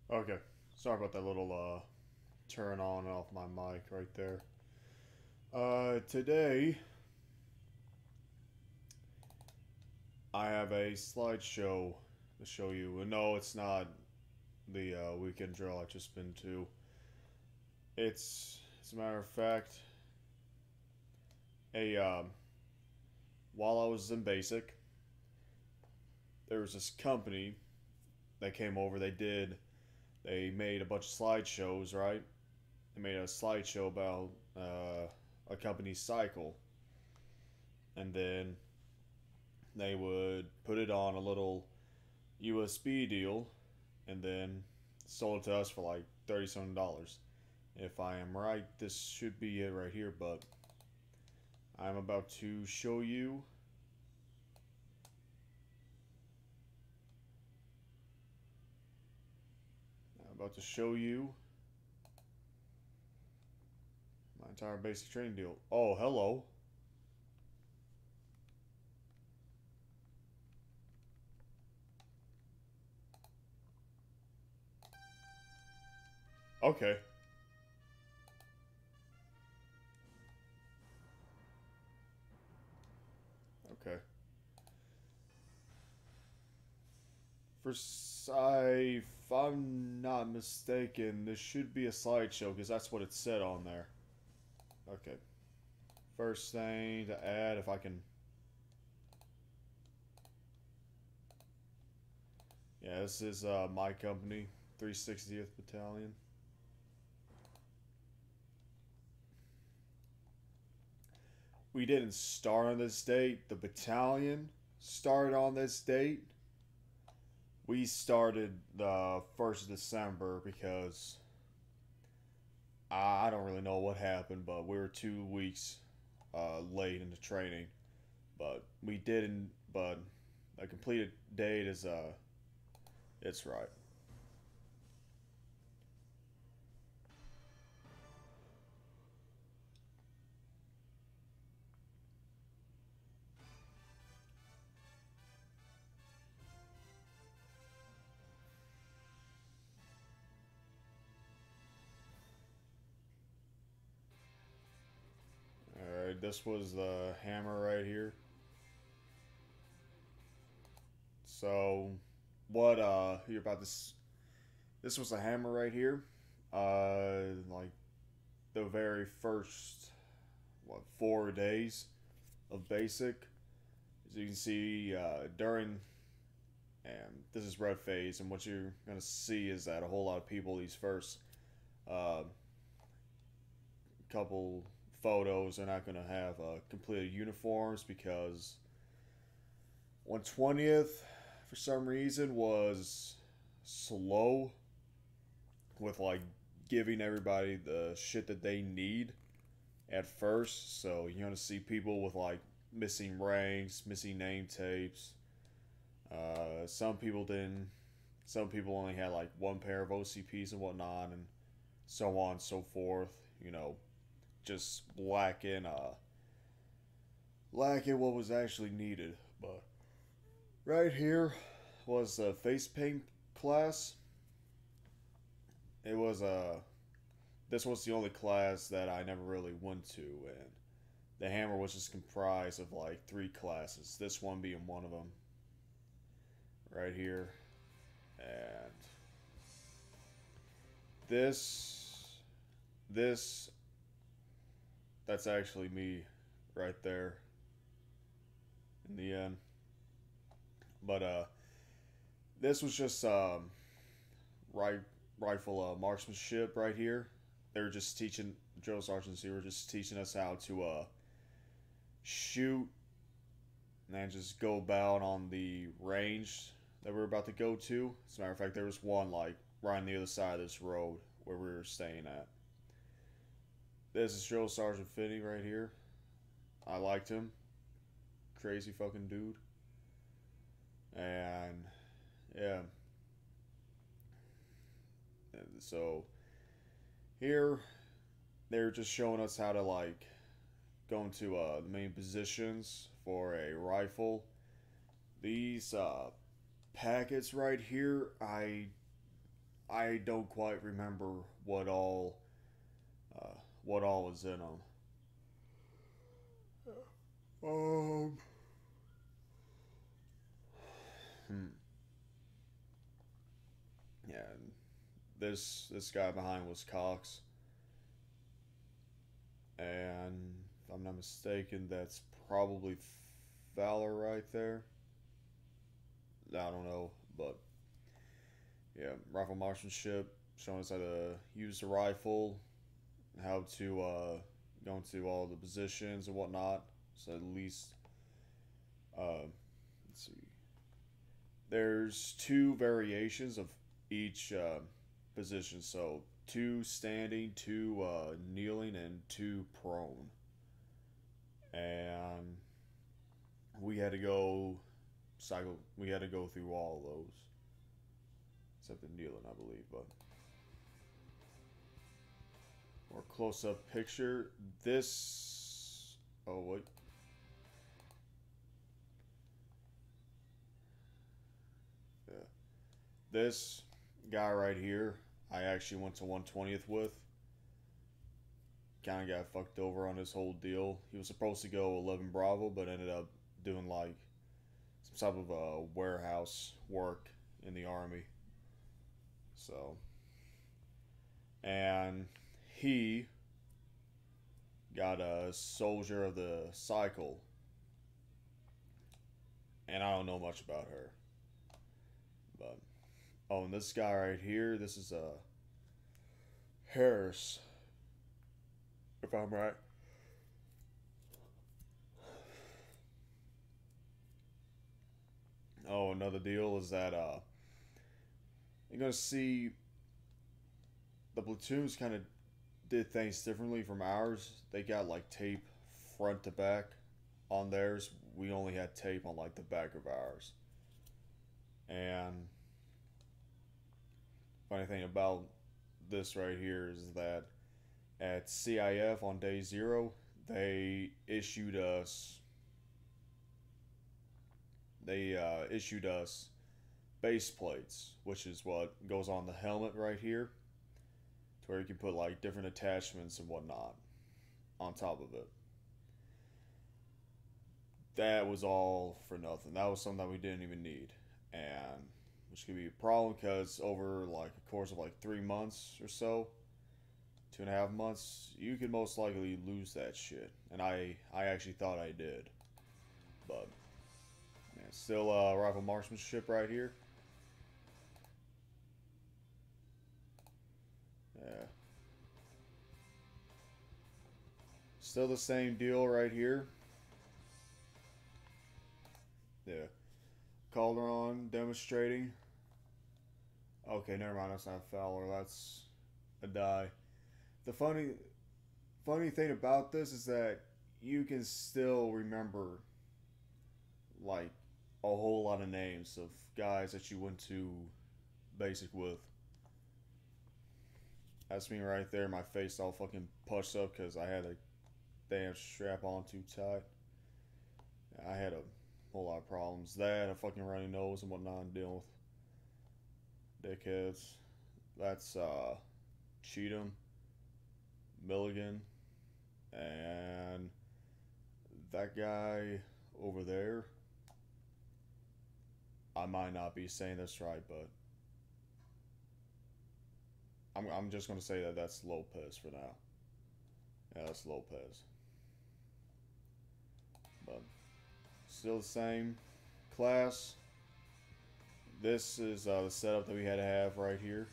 Okay. Sorry about that little turn on and off my mic right there. Today I have a slideshow to show you. And no, it's not the weekend drill I've just been to. As a matter of fact, a while I was in basic, there was this company that came over. They made a bunch of slideshows, right? They made a slideshow about a company's cycle, and then they would put it on a little USB deal and then sold it to us for like $37. If I am right, this should be it right here, but I'm about to show you. I'm about to show you my entire basic training deal. Oh, hello. Okay. Okay. If I'm not mistaken, this should be a slideshow because that's what it said on there. Okay. First thing to add, if I can. Yeah, this is my company, 360th Battalion. We didn't start on this date. The battalion started on this date. We started the 1st of December because I don't really know what happened, but we were 2 weeks late into training. But we didn't, but the completed date is, it's right. Alright, this was the hammer right here. So, what, you're about this. This was a hammer right here. Like the very first, 4 days of basic. As you can see, and this is red phase, and what you're going to see is that a whole lot of people, these first uh, couple photos, are not going to have completed uniforms because 120th, for some reason, was slow with like giving everybody the shit that they need at first. So you're gonna see people with like missing ranks, missing name tapes. Some people didn't. Some people only had like one pair of OCPs and whatnot, and so on and so forth. You know, just lacking what was actually needed. But right here was a face paint class. It was a This was the only class that I never really went to, and the hammer was just comprised of like 3 classes. This one being one of them, right here, and this, this, that's actually me, right there, in the end. But this was just right rifle marksmanship right here. They were just teaching drill sergeants. They were just teaching us how to shoot and then just go about on the range that we are about to go to. As a matter of fact, there was one like right on the other side of this road where we were staying at. This is Drill Sergeant Finney right here. I liked him. Crazy fucking dude. And yeah. So here they're just showing us how to like go into the main positions for a rifle. These packets right here, I I don't quite remember uh, what all is in them. Um, hmm. Yeah, this guy behind was Cox, and if I'm not mistaken, that's probably Fowler right there. I don't know, but yeah, rifle marksmanship, showing us how to use the rifle, how to go into all the positions and whatnot. So at least, let's see, there's two variations of each position. So two standing, two kneeling, and two prone. And we had to go cycle. We had to go through all of those, except the kneeling, I believe. But more close-up picture. This. Oh wait. Yeah. This guy right here, I actually went to 120th with. Kind of got fucked over on this whole deal. He was supposed to go 11 Bravo, but ended up doing like some type of warehouse work in the army. So, and he got a soldier of the cycle, and I don't know much about her. But oh, and this guy right here, this is Harris, if I'm right. Oh, another deal is that you're gonna see the platoons kind of did things differently from ours. They got like tape front to back on theirs. We only had tape on like the back of ours. And funny thing about this right here is that at CIF on day zero, they issued us they issued us base plates, which is what goes on the helmet right here, to where you can put like different attachments and whatnot on top of it. That was all for nothing. That was something that we didn't even need, and which could be a problem because over like a course of like 3 months or so, 2.5 months, you could most likely lose that shit. And I actually thought I did, but yeah, still rifle marksmanship right here. Yeah, still the same deal right here. Yeah, Calderon demonstrating. Okay, never mind. That's not Fowler. That's a die. The funny thing about this is that you can still remember like a whole lot of names of guys that you went to basic with. That's me right there. My face all fucking pushed up because I had a damn strap on too tight. I had a whole lot of problems. That, a fucking runny nose and whatnot, and dealing with dickheads. That's Cheatham, Milligan, and that guy over there. I might not be saying this right, but I'm just gonna say that that's Lopez for now. Yeah, that's Lopez. But still the same class. This is the setup that we had to have right here.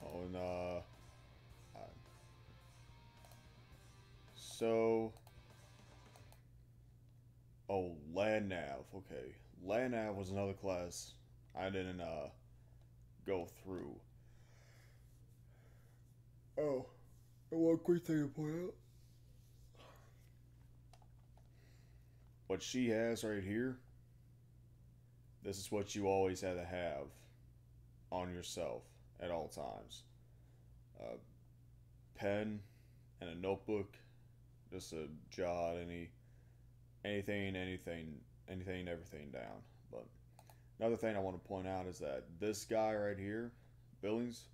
Oh, and so oh, land nav. Okay, land nav was another class I didn't go through. Oh, and one quick thing to point out. What she has right here, this is what you always had to have on yourself at all times. A pen and a notebook, just to jot anything, everything down. But Another thing I want to point out is that this guy right here, Billings,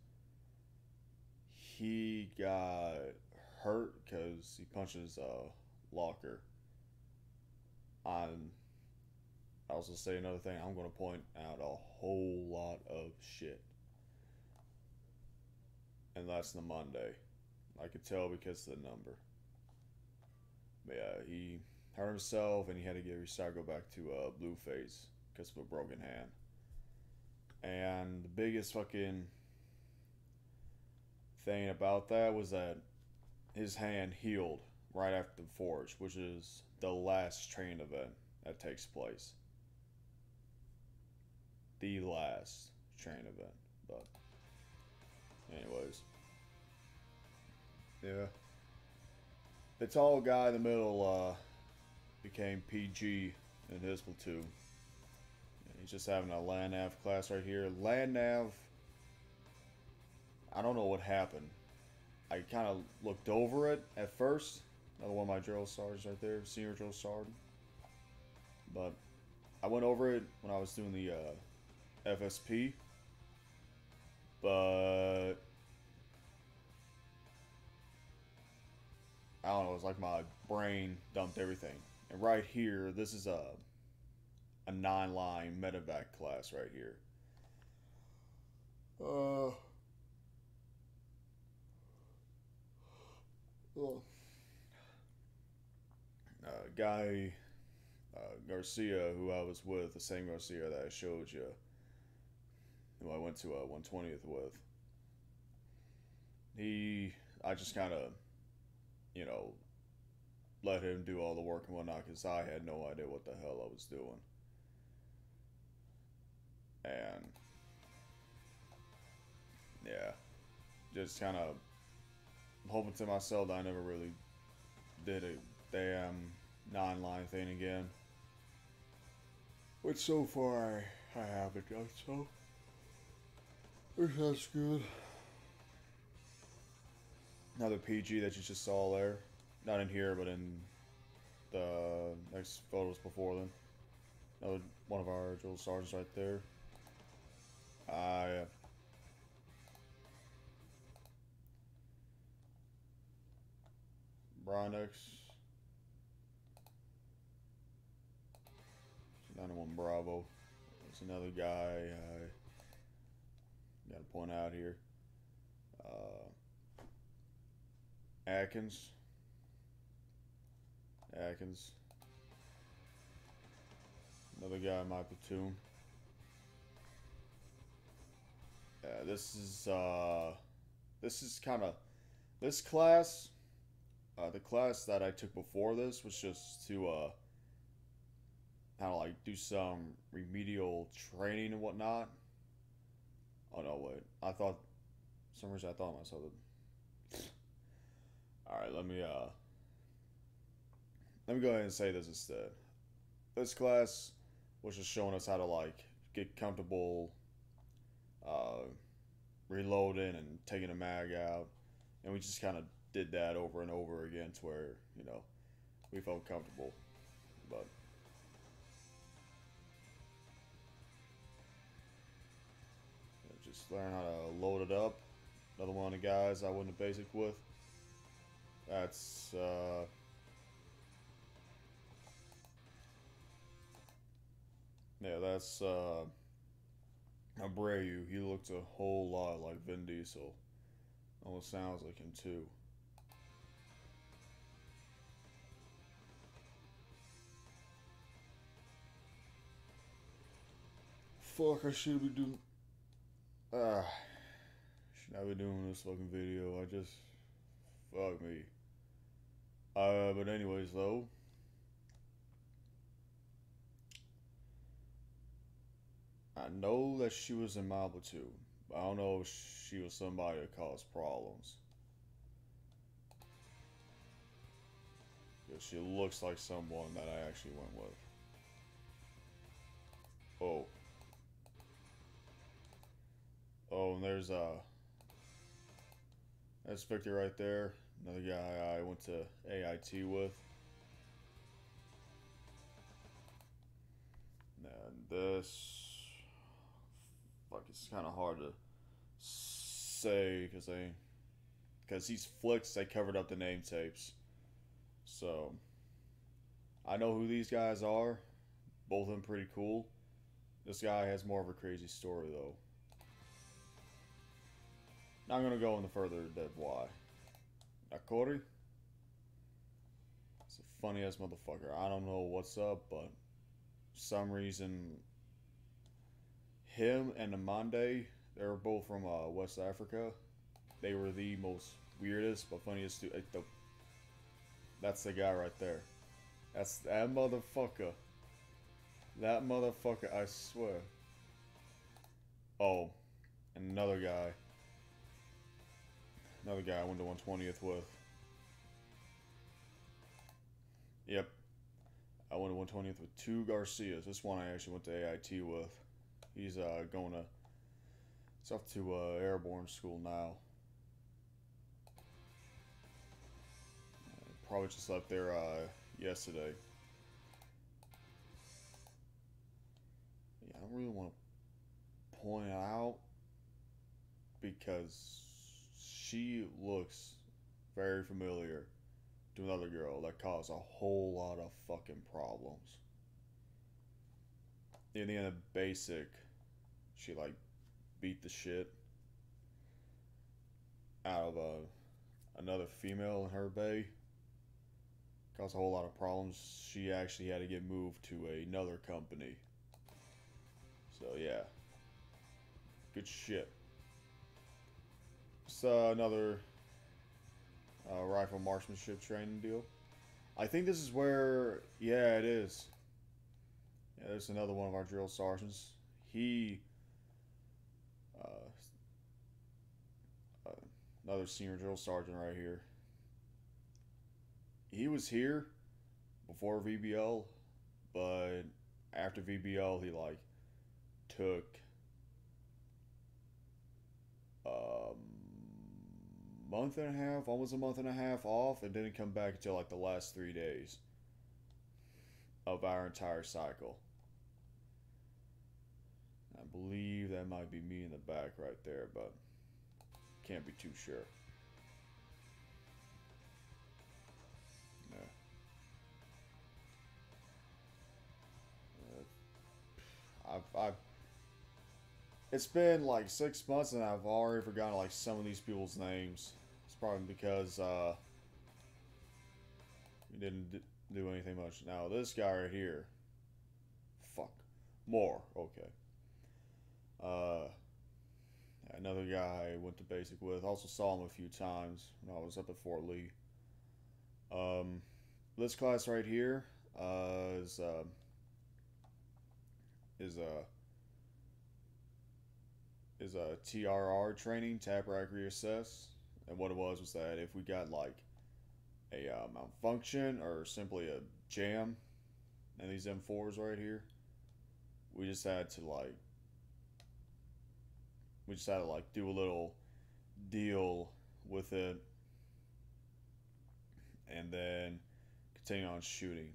he got hurt because he punched his locker. On I also say another thing. I'm going to point out a whole lot of shit, and that's the Monday. I could tell because of the number. But yeah, he hurt himself and he had to get recycled go back to Blueface because of a broken hand. And the biggest fucking thing about that was that his hand healed right after the Forge, which is the last train event that takes place. The last train event. But, anyways. Yeah. The tall guy in the middle became PG in his platoon. He's just having a land nav class right here. Land nav, I don't know what happened. I kind of looked over it at first. Another one of my drill sergeants right there, senior drill sergeant. But I went over it when I was doing the FSP. But I don't know, it was like my brain dumped everything. And right here, this is a 9-line medevac class right here. Well, guy Garcia, who I was with, the same Garcia that I showed you, who I went to 120th with. I just kind of, you know, let him do all the work and whatnot because I had no idea what the hell I was doing. And yeah, just kind of hoping to myself that I never really did a damn 9-line thing again. Which so far I haven't done so. Which that's good. Another PG that you just saw there. Not in here, but in the next photos before them. Another one of our drill sergeants right there. Yeah. Brynex. 91 Bravo. There's another guy I gotta point out here. Atkins. Another guy in my platoon. Yeah, this is kind of this class. The class that I took before this was just to kind of like do some remedial training and whatnot. Oh no, wait. I thought, for some reason I thought myself that. All right, let me go ahead and say this instead. This class was just showing us how to like get comfortable reloading and taking a mag out, and we just kind of did that over and over again to where, you know, we felt comfortable. But just learn how to load it up. Another one of the guys I went to basic with. That's yeah, that's Abreu. He looks a whole lot like Vin Diesel. Almost sounds like him too. Fuck, I should be doing. Should not be doing this fucking video. I just. Fuck me. But anyways, though. I know that she was in my platoon. But I don't know if she was somebody that caused problems. Because she looks like someone that I actually went with. Oh. Oh, and there's that's Victor right there. Another guy I went to AIT with. And this fuck, it's kind of hard to say because these flicks they covered up the name tapes. So I know who these guys are. Both of them pretty cool. This guy has more of a crazy story though. Not gonna go into further depth why. Now Corey, it's a funny ass motherfucker. I don't know what's up, but for some reason him and Amande, they were both from West Africa. They were the most weirdest but funniest. That's the guy right there. That's that motherfucker. That motherfucker, I swear. Oh, and another guy. Another guy I went to 120th with. Yep. I went to 120th with two Garcias. This one I actually went to AIT with. He's going to. He's off to airborne school now. Probably just left there yesterday. Yeah, I don't really want to point it out because she looks very familiar to another girl that caused a whole lot of fucking problems. In the end of basic, she like beat the shit out of another female in her bay. Caused a whole lot of problems. She actually had to get moved to another company. So yeah, good shit. It's another rifle marksmanship training deal. I think this is where, yeah, it is. Yeah, there's another one of our drill sergeants. He, uh, uh, another senior drill sergeant right here. He was here before VBL, but after VBL, he like took a month and a half, almost a month and a half off, and didn't come back until like the last 3 days of our entire cycle. I believe that might be me in the back right there, but can't be too sure. I've it's been like 6 months and I've already forgotten like some of these people's names. It's probably because we didn't do anything much. Now this guy right here, fuck, more okay. Uh, Another guy I went to basic with. Also saw him a few times when I was up at Fort Lee. Um, this class right here is a TRR training, tap rack reassess, and what it was that if we got like a malfunction or simply a jam, and these M4s right here, we just had to do a little deal with it, and then continue on shooting.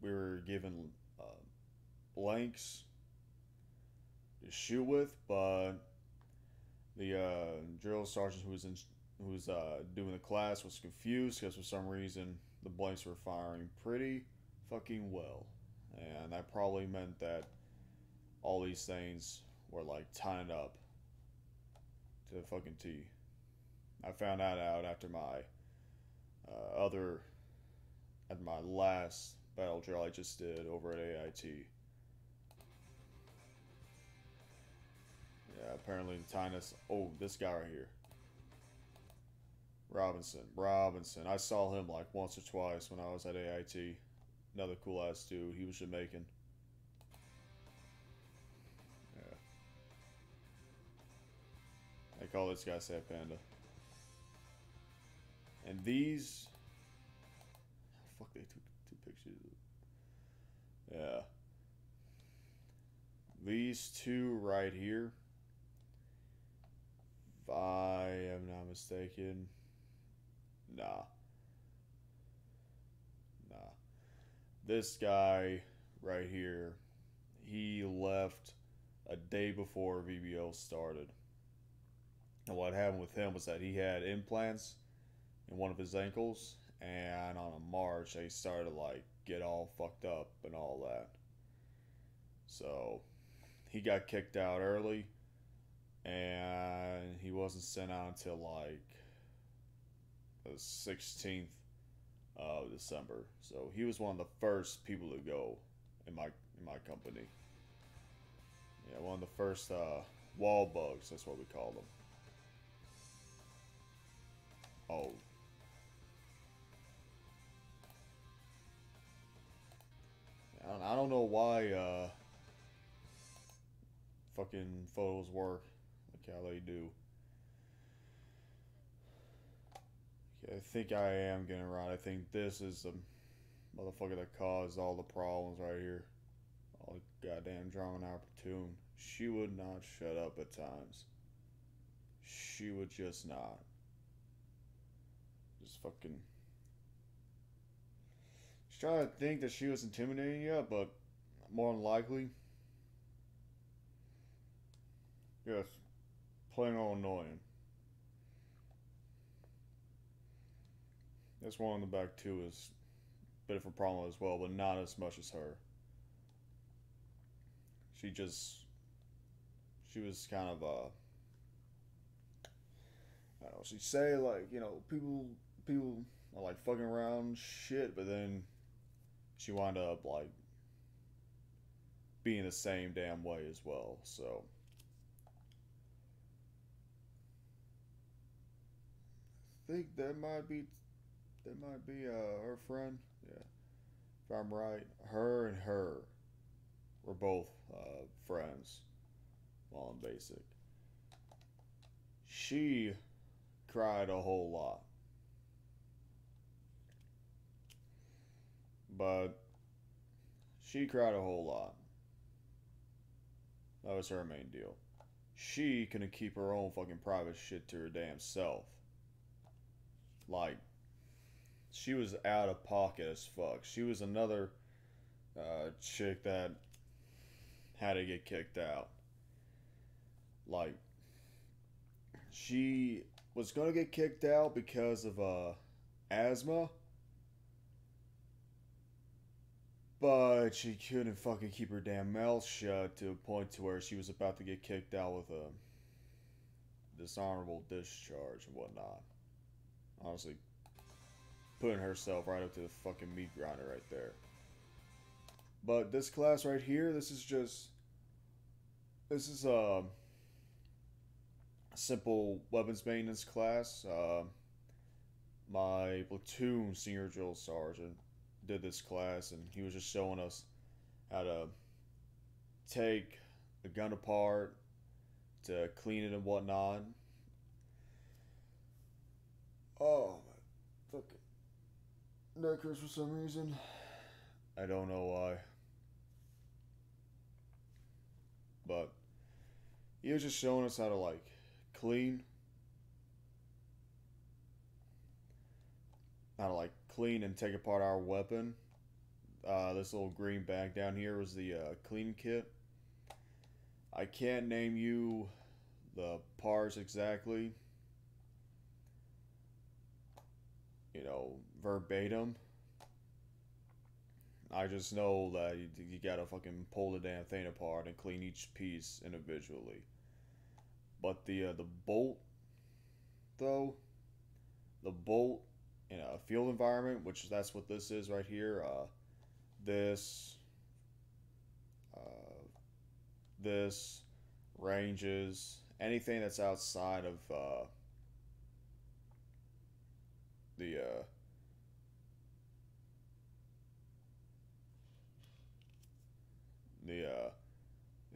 We were given blanks to shoot with, but the drill sergeant who was doing the class was confused because for some reason the blanks were firing pretty fucking well, and that probably meant that all these things were like tying up to the fucking T. I found that out after my at my last battle drill I just did over at AIT. Yeah, apparently the tinus. Oh, this guy right here, Robinson. I saw him like once or twice when I was at AIT. Another cool ass dude. He was Jamaican. Yeah. They call this guy Sad Panda. And these. Fuck, they took two pictures. Yeah. These two right here, if I am not mistaken. Nah. This guy right here, he left a day before VBO started. And what happened with him was that he had implants in one of his ankles, and on a march, they started to like get all fucked up and all that. So he got kicked out early, and he wasn't sent out until like the 16th of December. So he was one of the first people to go in my company. Yeah, one of the first wall bugs. That's what we call them. Oh, I don't know why fucking photos work like how they do. I think I am getting it right. I think this is the motherfucker that caused all the problems right here. All the goddamn drama in our platoon. She would not shut up at times. She would just not. Just fucking. She's trying to think that she was intimidating you, but more than likely, yes, plain old annoying. This one in the back too is a bit of a problem as well, but not as much as her. She just she was kind of I don't know, she'd say like, people are like fucking around shit, but then she wound up like being the same damn way as well. So I think that might be her friend. Yeah, if I'm right, her and her were both friends while in basic. She cried a whole lot, but she cried a whole lot. That was her main deal. She couldn't keep her own fucking private shit to her damn self. Like, she was out of pocket as fuck. She was another chick that had to get kicked out. Like, she was gonna get kicked out because of asthma, but she couldn't fucking keep her damn mouth shut to a point to where she was about to get kicked out with a dishonorable discharge and whatnot. Honestly, putting herself right up to the fucking meat grinder right there. But this class right here, this is a simple weapons maintenance class. My platoon senior drill sergeant did this class, and he was just showing us how to take a gun apart, to clean it and whatnot. Oh, my fucking neck hurts for some reason. I don't know why, but he was just showing us how to like clean, how to like clean and take apart our weapon. This little green bag down here was the clean kit. I can't name you the parts exactly, verbatim. I just know that you gotta fucking pull the damn thing apart and clean each piece individually. But the bolt, though, the bolt in a field environment, which that's what this is right here. This, uh, this ranges anything that's outside of the the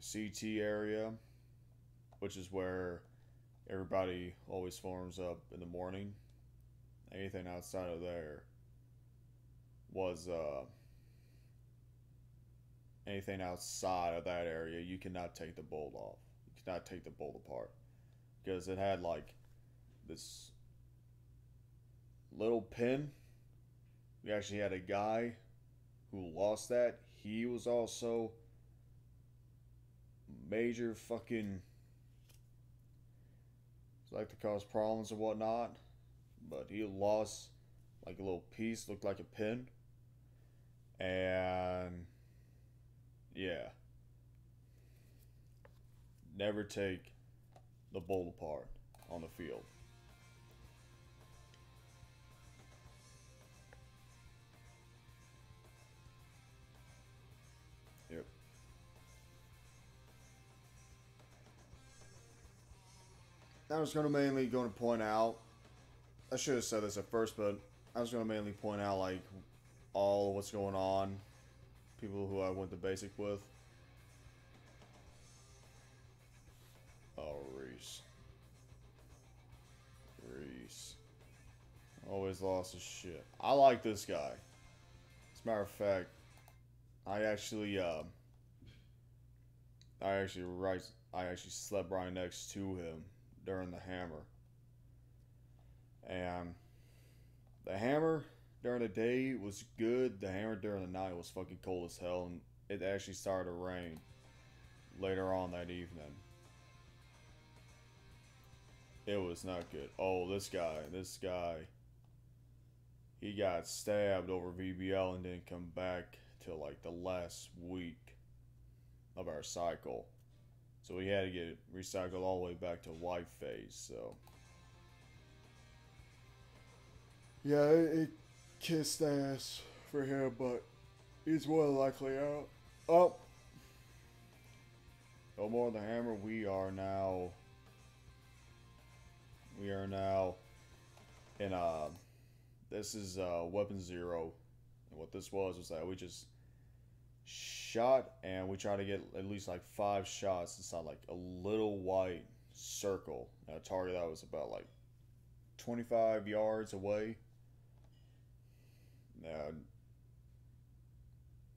CT area, which is where everybody always forms up in the morning. Anything outside of there was anything outside of that area, you cannot take the bolt off. You cannot take the bolt apart because it had like this little pin. We actually had a guy who lost that. He was also major fucking, like to cause problems and whatnot. But he lost like a little piece, looked like a pin, and yeah, never take the bull apart on the field. Yep. I was mainly going to point out. I should have said this at first, but I was going to mainly point out like all of what's going on. People who I went to basic with. Oh, Reese. Reese. Always lost his shit. I like this guy. As a matter of fact, I actually, I actually slept right next to him during the hammer. And the hammer during the day was good. The hammer during the night was fucking cold as hell, and it actually started to rain later on that evening. It was not good. Oh, this guy, he got stabbed over VBL and didn't come back till like the last week of our cycle. So we had to get recycled all the way back to white phase, so. Yeah, it kissed ass for him, but he's more than likely out. Oh! No more of the hammer. We are now in this is weapon 0. And what this was that we just shot and we tried to get at least like 5 shots inside like a little white circle. And a target that was about like 25 yards away. Now,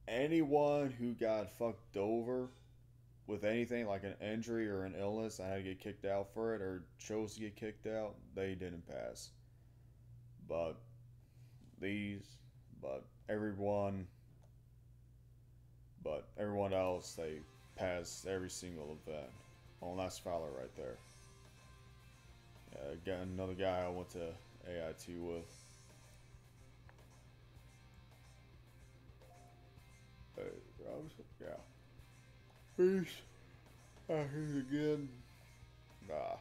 anyone who got fucked over with anything like an injury or an illness and had to get kicked out for it or chose to get kicked out, they didn't pass. But but everyone else, they passed every single event. Oh, that's Fowler right there. Got another guy I went to AIT with. Yeah. Peace. Here's again. Nah.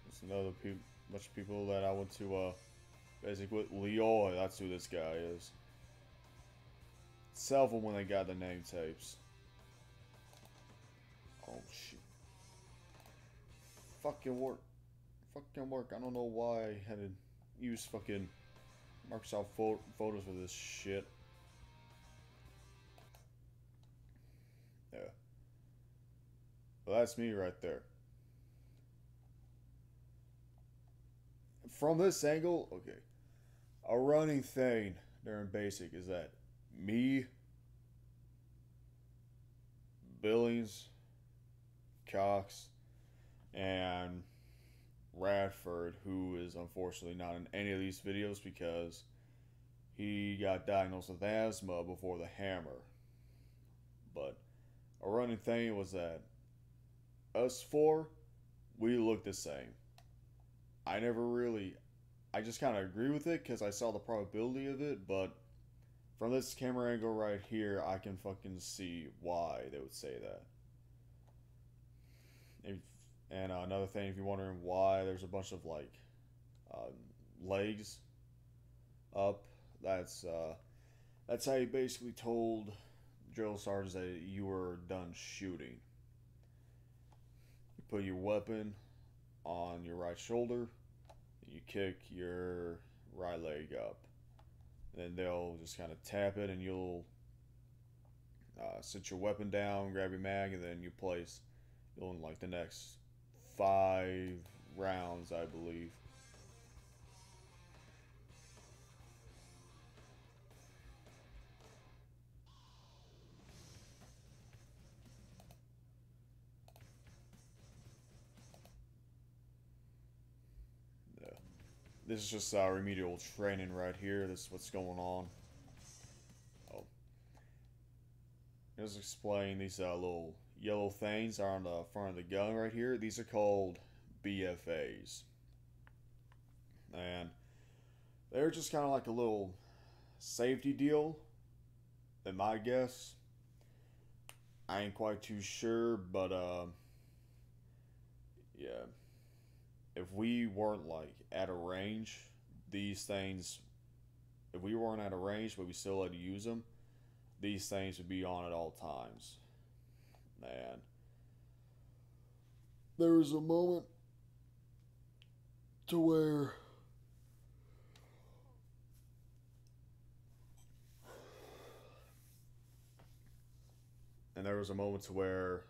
There's another bunch of people that I went to basically with Leo. That's who this guy is. Sell them when they got the name tapes. Oh shit. Fucking work. Fucking work. I don't know why I had to use fucking Microsoft Photos for this shit. Yeah. Well, that's me right there. From this angle, okay. A running thing during basic is that me, Billings, Cox, and Radford, who is unfortunately not in any of these videos because he got diagnosed with asthma before the hammer. But a running thing was that us 4, we looked the same. I just kind of agree with it because I saw the probability of it, but from this camera angle right here, I can fucking see why they would say that. And another thing, if you're wondering why there's a bunch of like legs up, that's how you basically told drill sergeants that you were done shooting. You put your weapon on your right shoulder, you kick your right leg up, and then they'll just kind of tap it, and you'll sit your weapon down, grab your mag, and then you place in like the next 5 rounds, I believe. Yeah. This is just remedial training right here. This is what's going on. Oh. Let's explain these little yellow things are on the front of the gun right here. These are called BFAs. And they're just kind of like a little safety deal, in my guess. I ain't quite too sure, but yeah. If we weren't like at a range, these things, if we weren't at a range but we still had to use them, these things would be on at all times. Man, there was a moment to where and there was a moment to where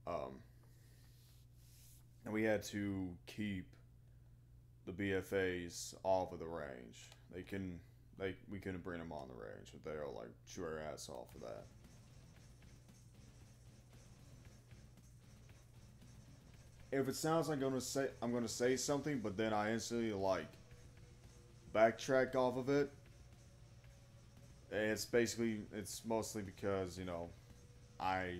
um and we had to keep the BFAs off of the range. We couldn't bring them on the range, but they'll like chew our ass off for that. If it sounds like I'm gonna say something, but then I instantly like backtrack off of it, it's mostly because I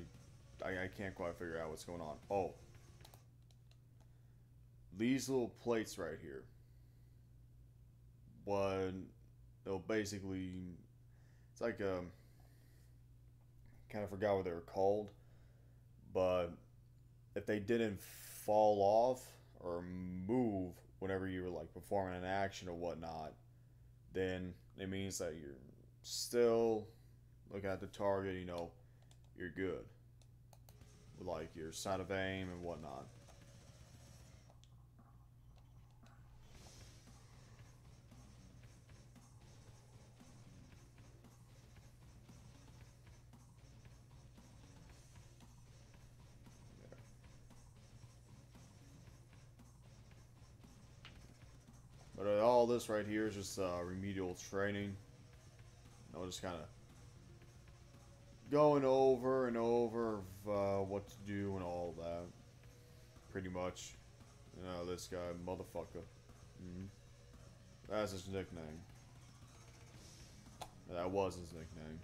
I can't quite figure out what's going on. Oh, these little plates right here. One, they'll basically it's like kind of forgot what they were called, but if they didn't fall off or move whenever you were like performing an action or whatnot, then it means that you're still looking at the target. You're good with like your sight of aim and whatnot. But all this right here is just remedial training. Just kind of going over and over of what to do and all that. Pretty much. This guy, motherfucker. Mm-hmm. That's his nickname. That was his nickname.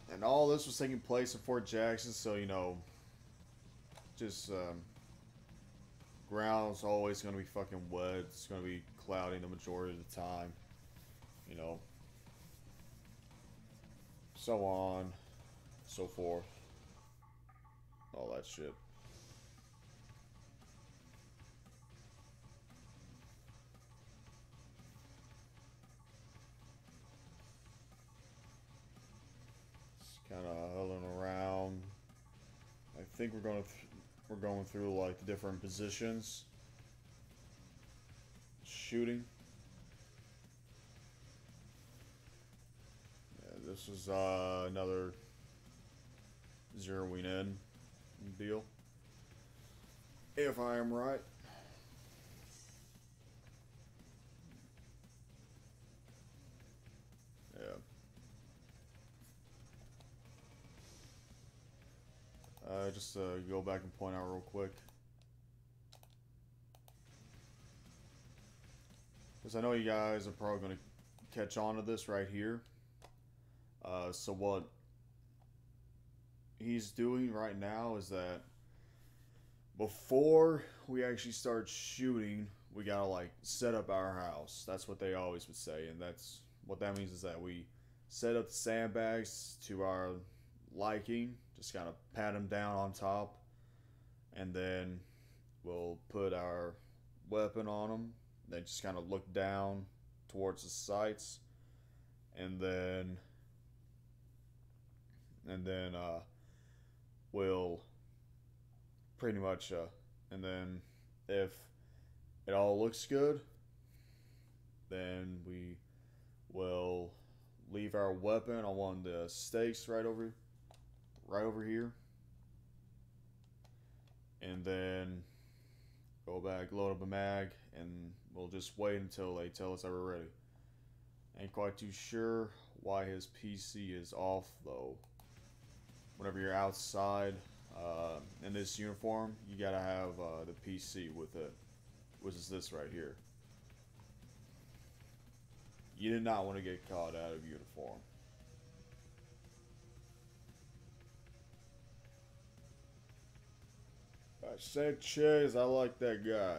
Yeah, and all this was taking place in Fort Jackson, so just ground's always gonna be fucking wet. It's gonna be cloudy the majority of the time. You know, so on, so forth, all that shit. Just kind of huddling around. I think we're going through like the different positions, shooting. Yeah, this is another zeroing in deal, if I am right. Yeah. Just go back and point out real quick. Because I know you guys are probably going to catch on to this right here. So what he's doing right now is that before we actually start shooting, we gotta like set up our house. That's what they always would say, and that's what that means is that we set up the sandbags to our liking, just kind of pat them down on top, and then we'll put our weapon on them. Then just kind of look down towards the sights, and then we'll pretty much and then if it all looks good, then we will leave our weapon on one of the stakes right over here, and then go back, load up a mag, and we'll just wait until they tell us that we're ready. Ain't quite too sure why his PC is off though. Whenever you're outside in this uniform, you gotta have the PC with it, which is this right here. You did not want to get caught out of uniform. I said Chase, I like that guy.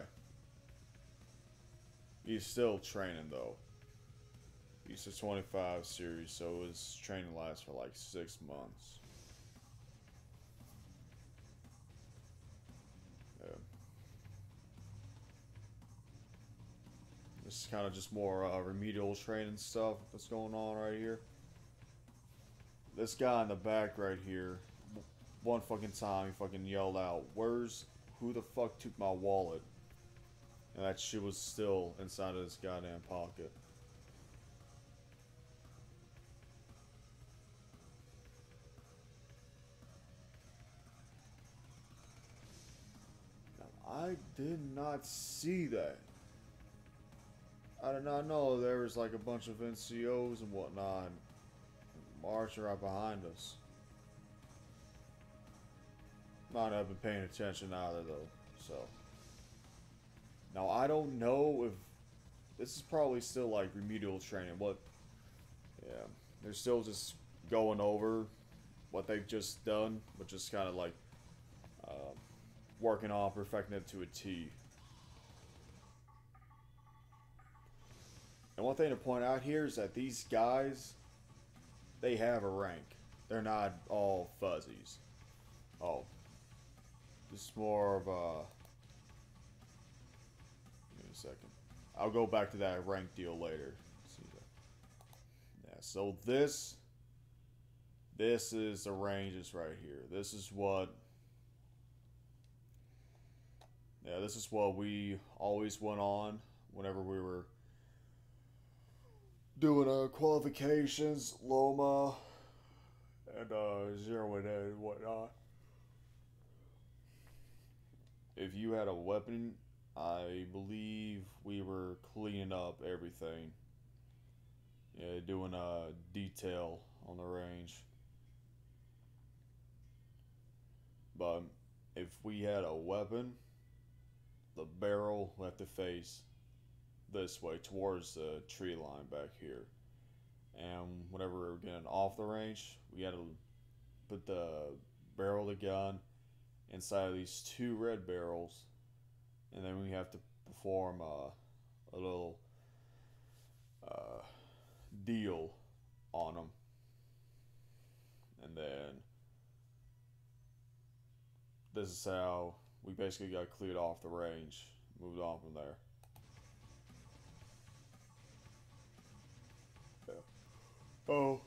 He's still training though. He's a 25 series, so his training lasts for like 6 months. Yeah. This is kind of just more remedial training stuff that's going on right here. This guy in the back right here, one fucking time he fucking yelled out, who the fuck took my wallet? And that shit was still inside of his goddamn pocket. I did not see that. I did not know there was like a bunch of NCOs and whatnot marching right behind us. Not have been paying attention either though, so. Now I don't know if this is probably still like remedial training. Yeah, they're still just going over what they've just done, but just kind of like working on perfecting it to a T. And one thing to point out here is that these guys, they have a rank. They're not all fuzzies. Oh, this is more of a. Give me a second. I'll go back to that rank deal later. See that? Yeah. So this is the ranges right here. This is what. Yeah, this is what we always went on whenever we were doing qualifications, Loma, and zeroing in and whatnot. If you had a weapon, I believe we were cleaning up everything. Yeah, doing a detail on the range. But if we had a weapon, the barrel would have to face this way towards the tree line back here. And whenever we were getting off the range, we had to put the barrel of the gun inside of these 2 red barrels, and then we have to perform a little deal on them, and then this is how we basically got cleared off the range, moved on from there. Yeah. Oh.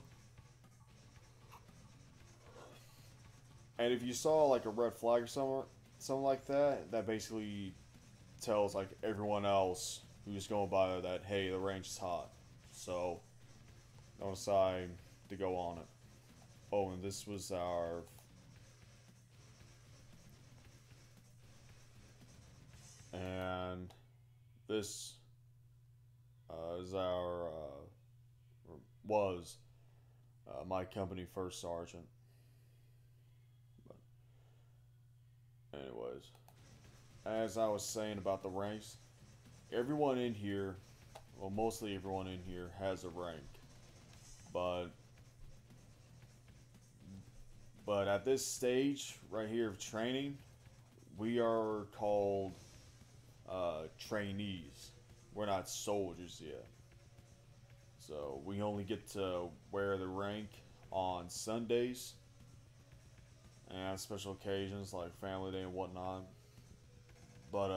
And if you saw like a red flag or something like that, that basically tells like everyone else who's going by there that hey, the range is hot, so don't decide to go on it. Oh, and this was our. And this is our was my company first sergeant. But anyways, as I was saying about the ranks, everyone in here, well, mostly everyone in here has a rank, but at this stage right here of training, we are called trainees. We're not soldiers yet. So we only get to wear the rank on Sundays and special occasions like family day and whatnot. But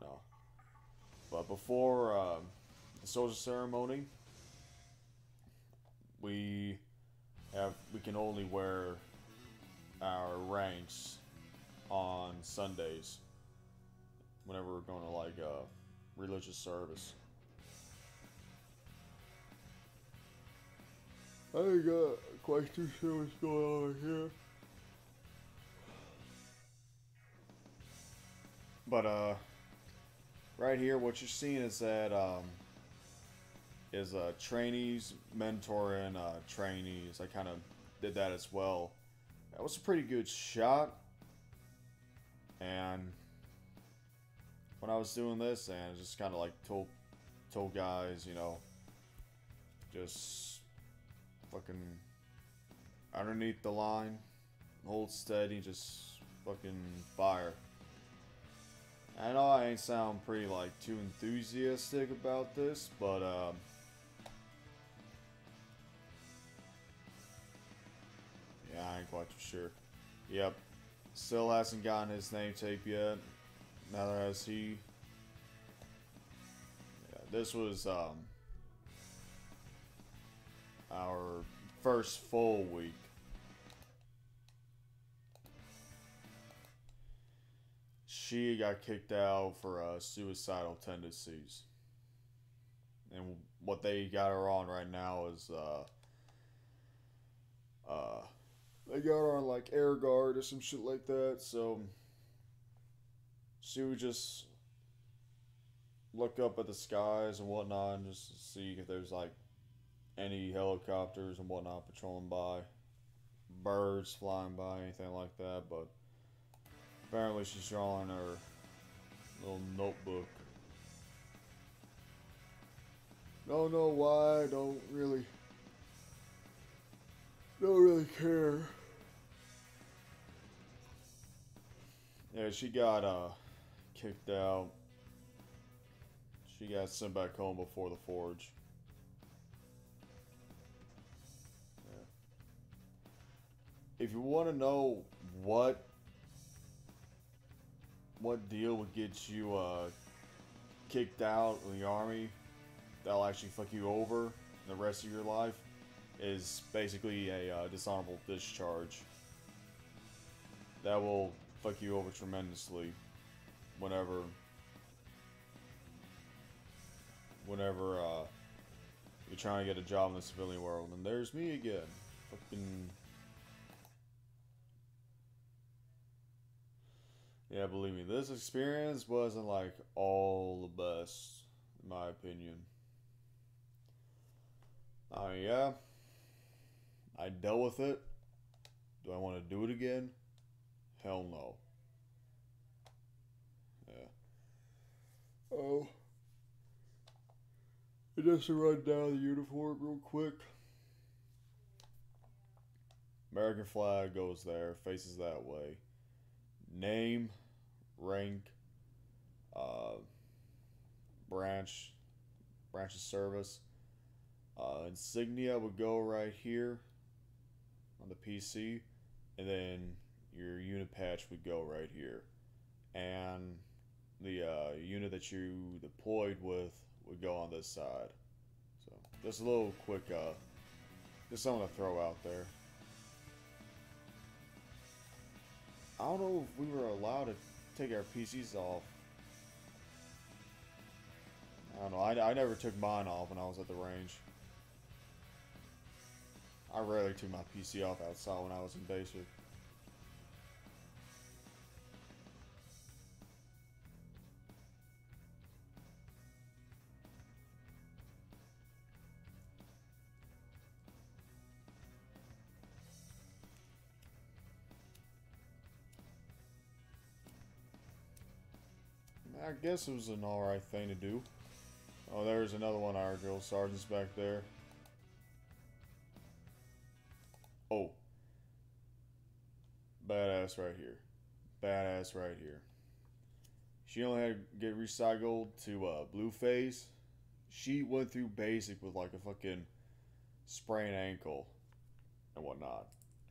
no. But before the soldier ceremony, we can only wear our ranks on Sundays whenever we're going to like religious service. I got quite too sure what's going on here. But right here what you're seeing is that is trainees mentoring trainees. I kind of did that as well. That was a pretty good shot. And when I was doing this, and I just kind of like told guys, you know, just fucking underneath the line, hold steady, just fucking fire. I know I ain't sound pretty like too enthusiastic about this, but yeah, I ain't quite sure. Yep, still hasn't gotten his name tape yet. Neither has he. Yeah, this was our first full week. She got kicked out for suicidal tendencies, and what they got her on right now is they got her on like air guard or some shit like that. So she would just look up at the skies and whatnot and just see if there's like any helicopters and whatnot patrolling by, birds flying by, anything like that. But apparently she's drawing her little notebook. Don't know why, don't really care. Yeah, she got kicked out. She got sent back home before the forge. Yeah. If you want to know what deal would get you kicked out of the army, that'll actually fuck you over the rest of your life, is basically a dishonorable discharge. That will fuck you over tremendously whenever you're trying to get a job in the civilian world. And there's me again. Fucking... Yeah, believe me, this experience wasn't like all the best, in my opinion. Yeah, I dealt with it. Do I want to do it again? Hell no. Yeah. Oh. Just to run down the uniform real quick. American flag goes there, faces that way. Name, rank, uh, branch of service. Insignia would go right here on the PC, and then your unit patch would go right here, and the unit that you deployed with would go on this side. So just a little quick, just something to throw out there. I don't know if we were allowed to take our PCs off. I don't know. I never took mine off when I was at the range. I rarely took my PC off outside when I was in basic. I guess it was an alright thing to do. Oh, there's another one of our drill sergeants back there. Oh. Badass right here. Badass right here. She only had to get recycled to blue phase. She went through basic with like a fucking sprained ankle and whatnot.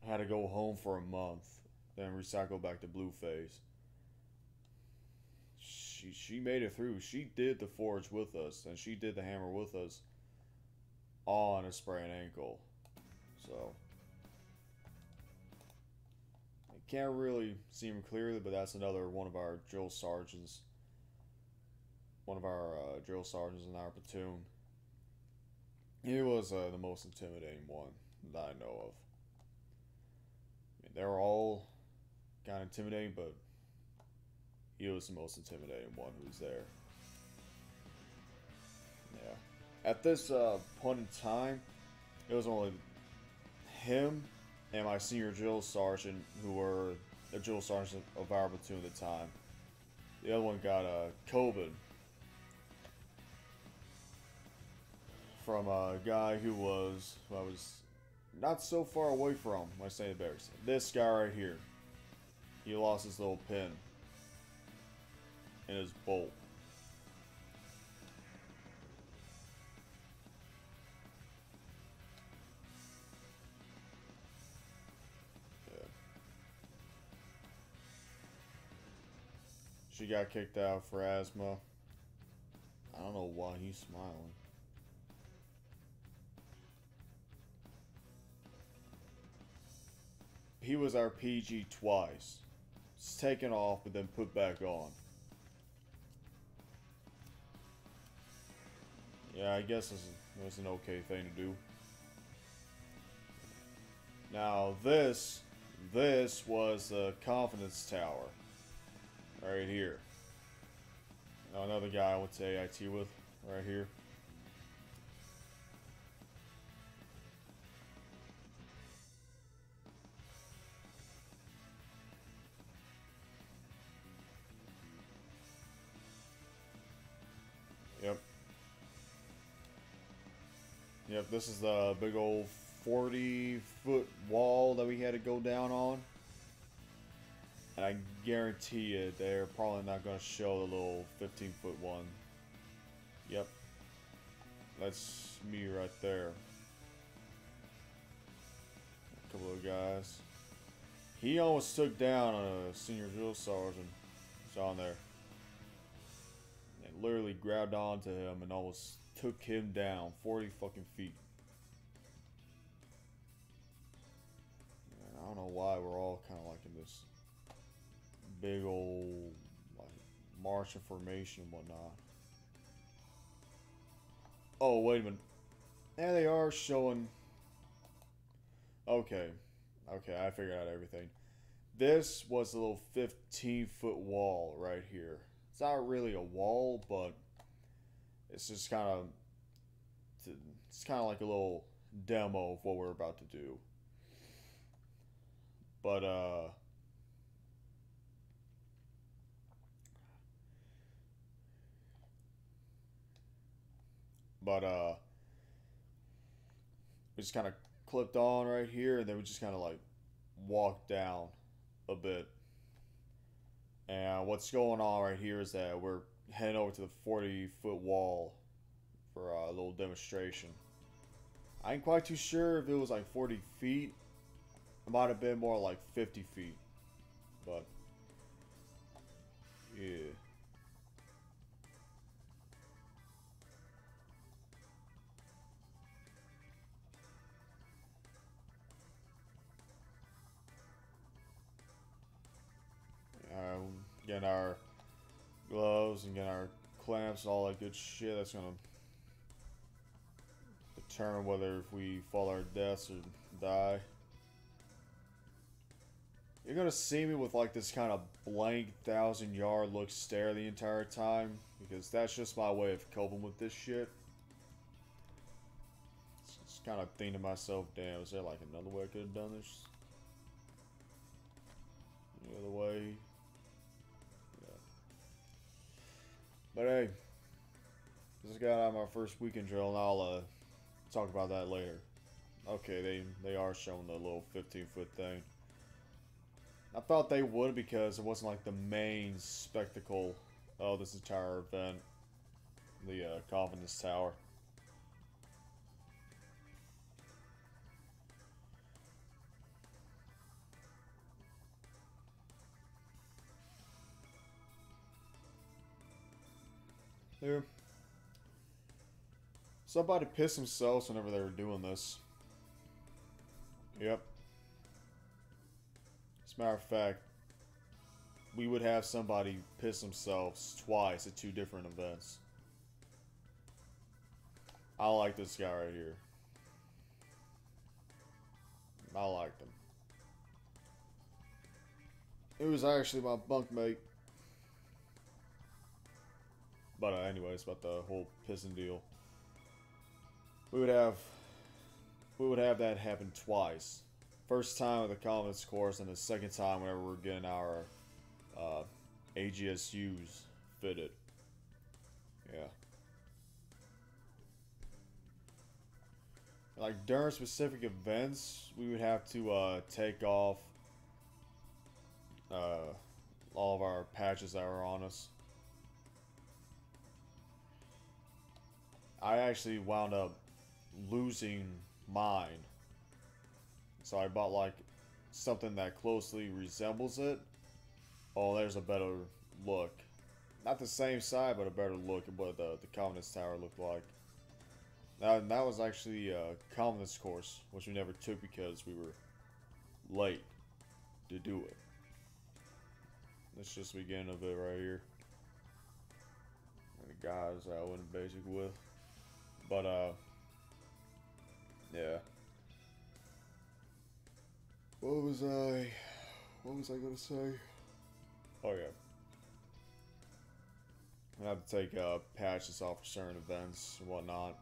Had to go home for a month, then recycle back to blue phase. She made it through. She did the forge with us, and she did the hammer with us on a sprained ankle. So I can't really see him clearly, but that's another one of our drill sergeants. One of our drill sergeants in our platoon. He was the most intimidating one that I know of. I mean, they were all kind of intimidating, but he was the most intimidating one who was there. Yeah. At this point in time, it was only him and my senior drill sergeant who were the drill sergeant of our platoon at the time. The other one got COVID from a guy who I was not so far away from when I say the barracks. This guy right here. He lost his little pin in his bolt. Yeah. She got kicked out for asthma. I don't know why he's smiling. He was our PG twice. It's taken off but then put back on. Yeah, I guess it was an okay thing to do. Now this was the confidence tower. Right here. Now another guy I went to AIT with, right here. Yep. Yep, this is the big old 40-foot wall that we had to go down on. And I guarantee you, they're probably not going to show the little 15-foot one. Yep. That's me right there. A couple of guys. He almost took down a senior drill sergeant. It's on there. And literally grabbed onto him and almost took him down 40 fucking feet. And I don't know why we're all kind of like in this big old like Martian formation and whatnot. Oh, wait a minute. Yeah, they are showing. Okay. Okay, I figured out everything. This was a little 15-foot wall right here. It's not really a wall, but it's just kind of like a little demo of what we're about to do. But we just kind of clipped on right here, and then we just kind of like walked down a bit. And what's going on right here is that we're heading over to the 40-foot wall for a little demonstration. I ain't quite too sure if it was like 40 feet. It might have been more like 50 feet. But, yeah. Getting our gloves and getting our clamps and all that good shit. That's gonna determine whether if we fall our deaths or die. You're gonna see me with like this kind of blank 1,000-yard look stare the entire time, because that's just my way of coping with this shit. Just kind of thinking to myself, damn, is there like another way I could have done this? Any other way? But hey, just got out of my first weekend drill, and I'll talk about that later. Okay, they are showing the little 15-foot thing. I thought they would because it wasn't like the main spectacle of this entire event, the Confidence Tower. There. Somebody pissed themselves whenever they were doing this. Yep. As a matter of fact, we would have somebody piss themselves twice at 2 different events. I like this guy right here. I liked him. It was actually my bunkmate. But anyways, about the whole pissing deal. we would have that happen twice. First time with the confidence course, and the second time whenever we're getting our uh, AGSUs fitted. Yeah. Like during specific events, we would have to take off uh, all of our patches that were on us. I actually wound up losing mine, so I bought like something that closely resembles it. Oh, there's a better look. Not the same side, but a better look at what the Confidence Tower looked like. That was actually a Confidence course, which we never took because we were late to do it. That's just the beginning of it right here. And the guys I went basic with. But, yeah. What was I gonna say? Oh, yeah. I have to take patches off for certain events and whatnot.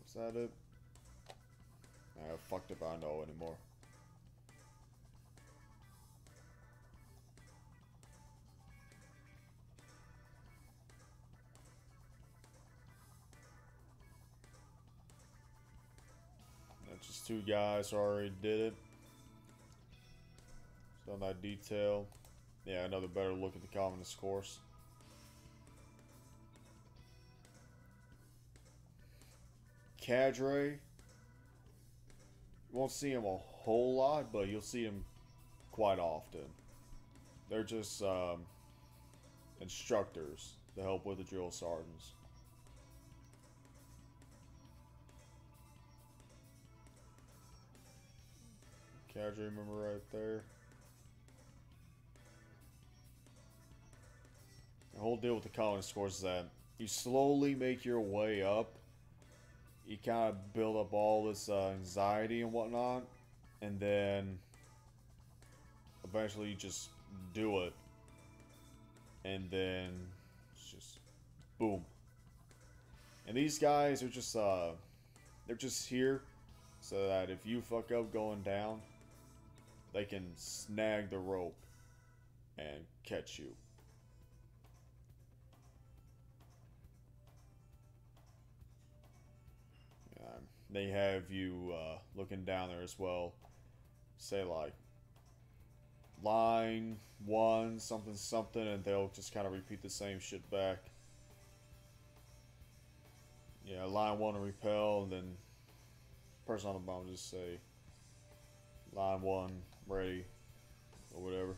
Was that it? Fucked if I know anymore. That's just two guys who already did it. So on that detail. Yeah, another better look at the Confidence course. Cadre. You won't see them a whole lot, but you'll see them quite often. They're just instructors to help with the drill sergeants. Cadre member right there. The whole deal with the Confidence course is that you slowly make your way up. You kind of build up all this anxiety and whatnot, and then eventually you just do it, and then it's just boom. And these guys are just they're just here so that if you fuck up going down, they can snag the rope and catch you. They have you looking down there as well. Say like line 1 something something, and they'll just kind of repeat the same shit back. Yeah, line 1 to repel, and then person on the bottom just say line 1 ready or whatever.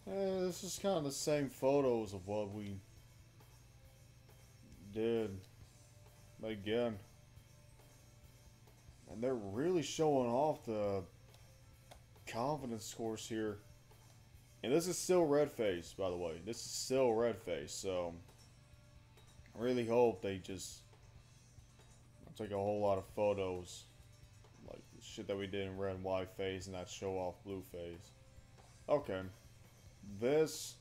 This is kind of the same photos of what we did, but again, and they're really showing off the confidence course here. And this is still red face, by the way. This is still red face, so I really hope they just take a whole lot of photos like the shit that we did in red and white phase and not show off blue phase. Okay. This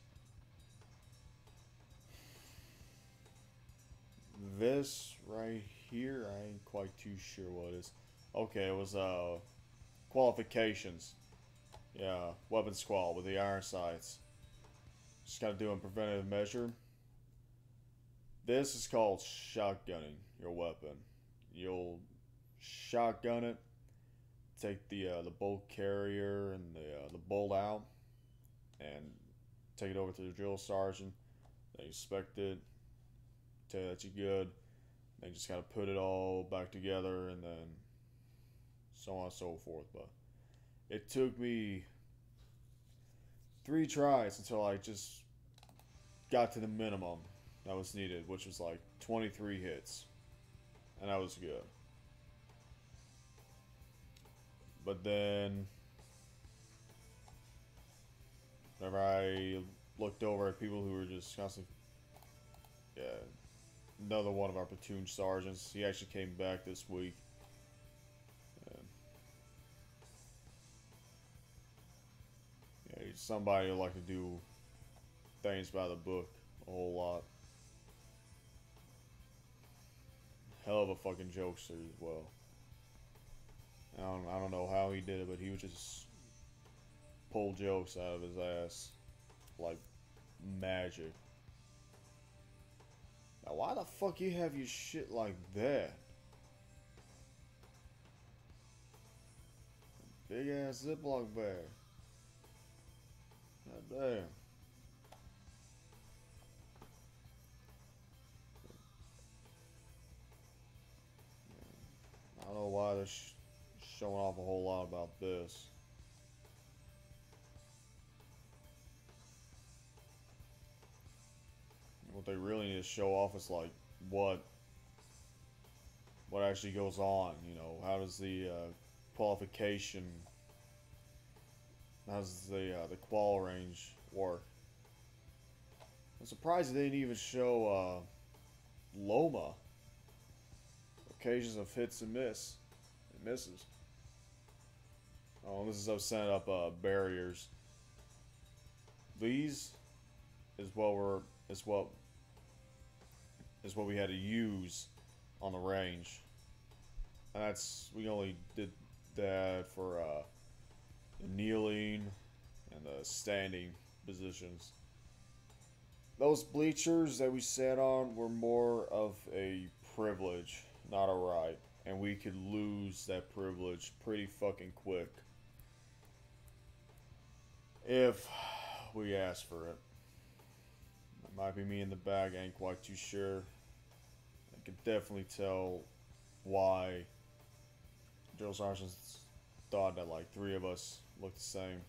right here, I ain't quite too sure what it is. Okay, it was qualifications. Yeah, weapon squall with the iron sights. Just gotta do a preventative measure. This is called shotgunning your weapon. You'll shotgun it take the bolt carrier and the bolt out and take it over to the drill sergeant. They inspect it, tell you that you're good. They just gotta put it all back together and then so on and so forth. But it took me 3 tries until I just got to the minimum that was needed, which was like 23 hits. And that was good. But then, whenever I looked over at people who were just constantly, yeah, another one of our platoon sergeants, he actually came back this week. And, yeah, he's somebody who like to do things by the book a whole lot. Hell of a fucking jokester as well. I don't know how he did it, but he would just pull jokes out of his ass like magic. Now, why the fuck you have your shit like that? Big ass Ziploc bag. God damn. I don't know why they're showing off a whole lot about this. What they really need to show off is like what actually goes on. You know, how does the qualification, how does the qual range work? I'm surprised they didn't even show Loma. Occasions of hits and misses. Oh, this is us setting up barriers. These is what we had to use on the range. And we only did that for the kneeling and the standing positions. Those bleachers that we sat on were more of a privilege, not a right. And we could lose that privilege pretty fucking quick if we asked for it. It might be me in the back, I ain't quite too sure. I can definitely tell why drill sergeants thought that like 3 of us looked the same.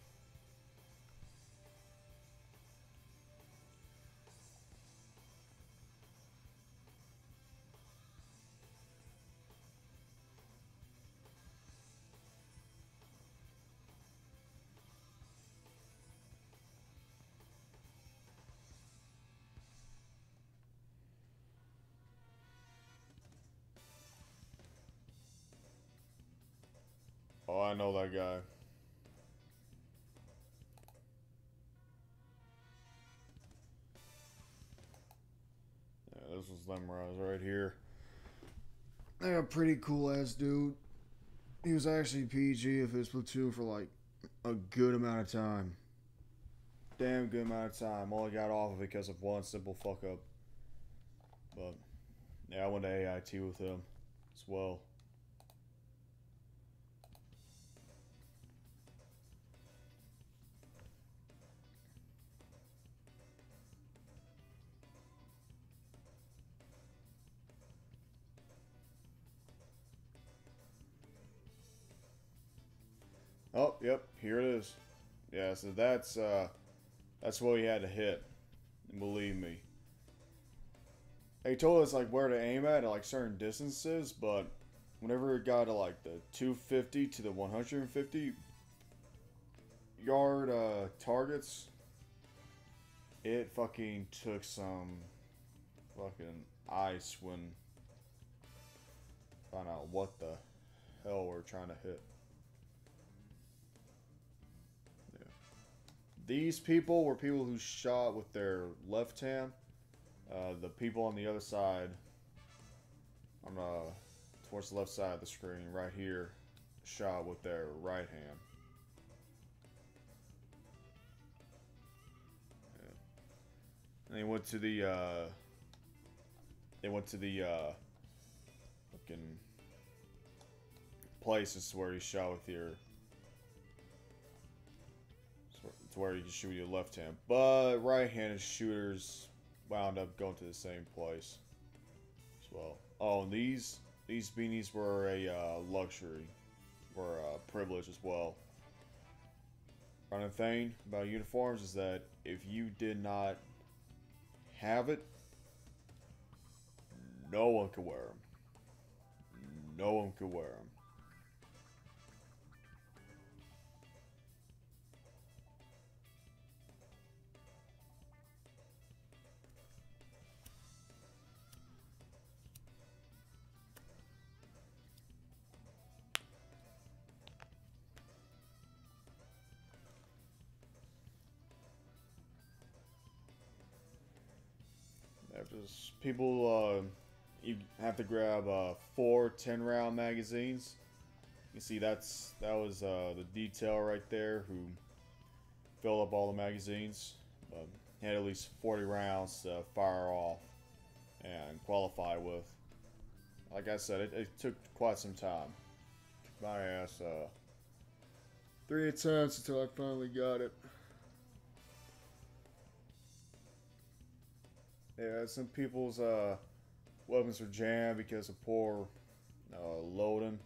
Oh, I know that guy. Yeah, this was Lemrise right here. They're a pretty cool ass dude. He was actually PG of his platoon for like a good amount of time. Damn good amount of time. Only got off of it because of one simple fuck up. But yeah, I went to AIT with him as well. Oh, yep, here it is. Yeah, so that's what we had to hit. And believe me. They told us like where to aim at like certain distances, but whenever it got to like the 250 to the 150 yard targets, it fucking took some fucking ice when found out what the hell we're trying to hit. Yeah. These people were people who shot with their left hand. The people on the other side, on towards the left side of the screen, right here, shot with their right hand. Yeah. And they went to the fucking places where you shot with your, it's where you can shoot with your left hand. But right-handed shooters wound up going to the same place as well. Oh, and these beanies were a luxury, were a privilege as well. Another thing about uniforms is that if you did not have it, no one could wear them. No one could wear them. There's people, you have to grab 4 10-round magazines. You see, that was the detail right there who filled up all the magazines. Had at least 40 rounds to fire off and qualify with. Like I said, it took quite some time. Took my ass 3 attempts until I finally got it. Yeah, some people's weapons are jammed because of poor loading.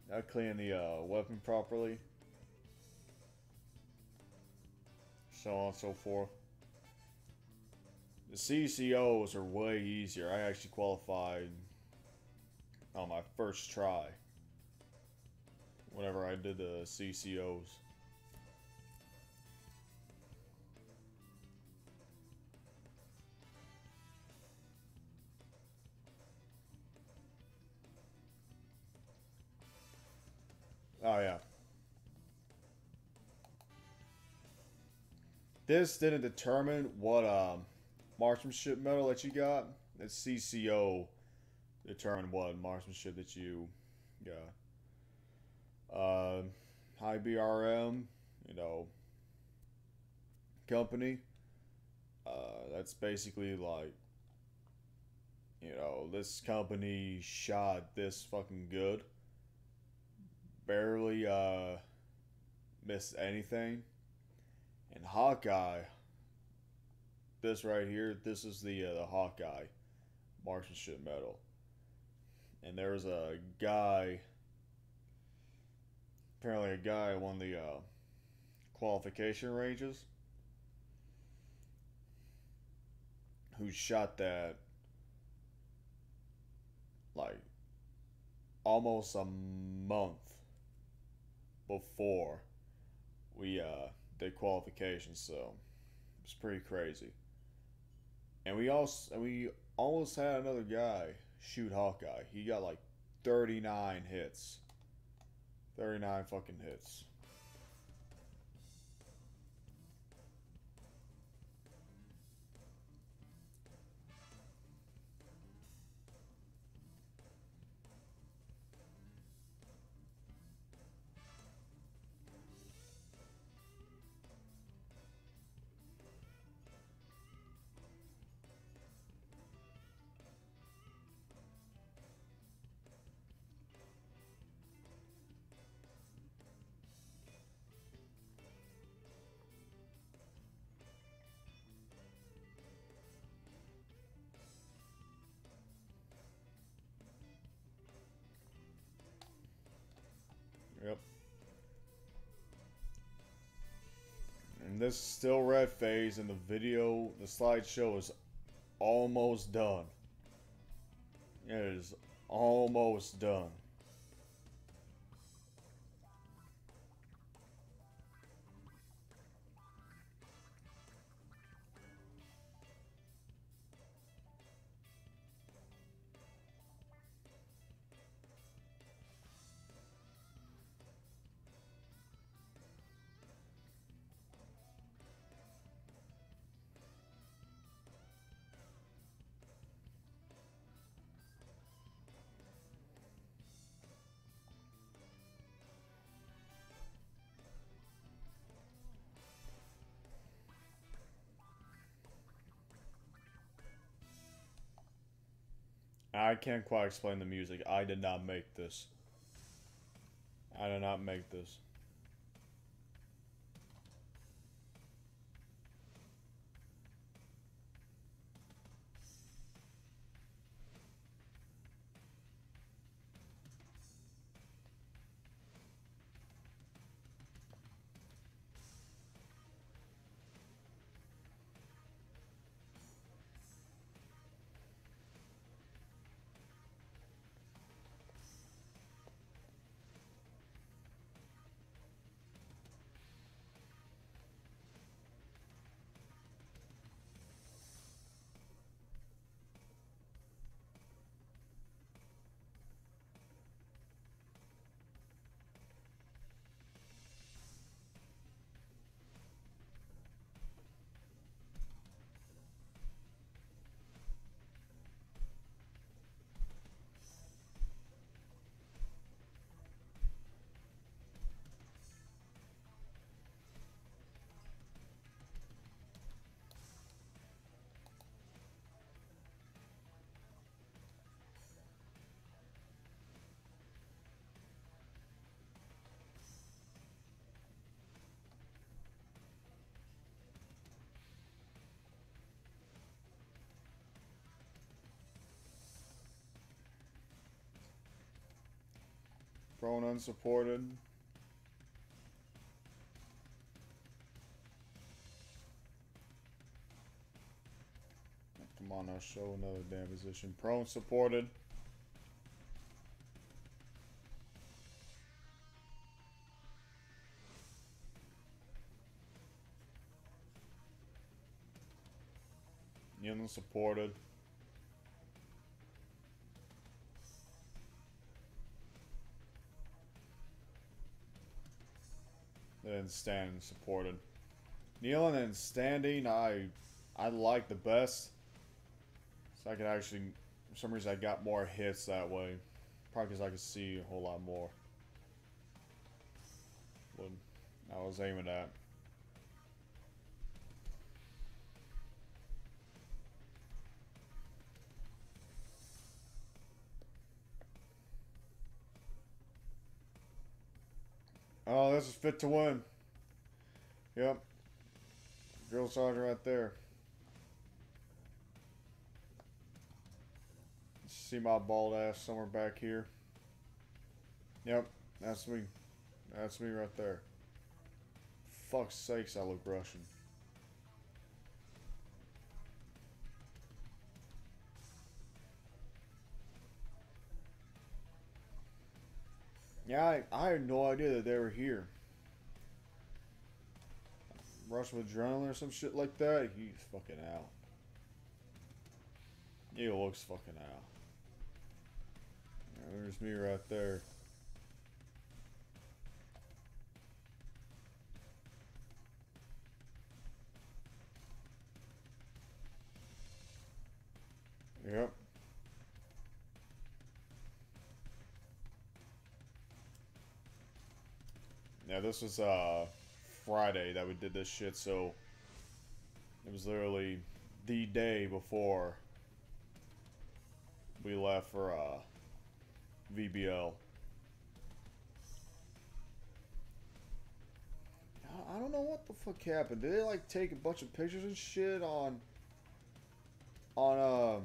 Not cleaning the weapon properly. So on and so forth. The CCOs are way easier. I actually qualified on my first try. Whenever I did the CCOs. Oh yeah. This didn't determine what marksmanship medal that you got. The CCO determined what marksmanship that you got. High BRM, company. That's basically like, this company shot this fucking good. Barely missed anything. And Hawkeye, this right here, this is the Hawkeye marksmanship medal. And there's a guy, apparently a guy won the qualification ranges, who shot that like almost a month before we did qualifications, so it's pretty crazy. And we almost had another guy shoot Hawkeye. He got like 39 hits. 39 fucking hits. Yep. And this is still red phase, and the slideshow is almost done. It is almost done. I can't quite explain the music. I did not make this. I did not make this. Prone unsupported. Come on now, show another damn position. Prone supported. Kneeling supported. Then standing supported. Kneeling and standing, I like the best. So I could actually, for some reason, I got more hits that way. Probably because I could see a whole lot more. What I was aiming at. Oh, this is fit to win. Yep. Drill sergeant right there. See my bald ass somewhere back here. Yep, that's me. That's me right there. Fuck's sakes, I look Russian. Yeah, I had no idea that they were here. Russian with adrenaline or some shit like that? He's fucking out. He looks fucking out. Yeah, there's me right there. Yep. Yeah, this was Friday that we did this shit, so it was literally the day before we left for VBL. I don't know what the fuck happened. Did they like take a bunch of pictures and shit on oh,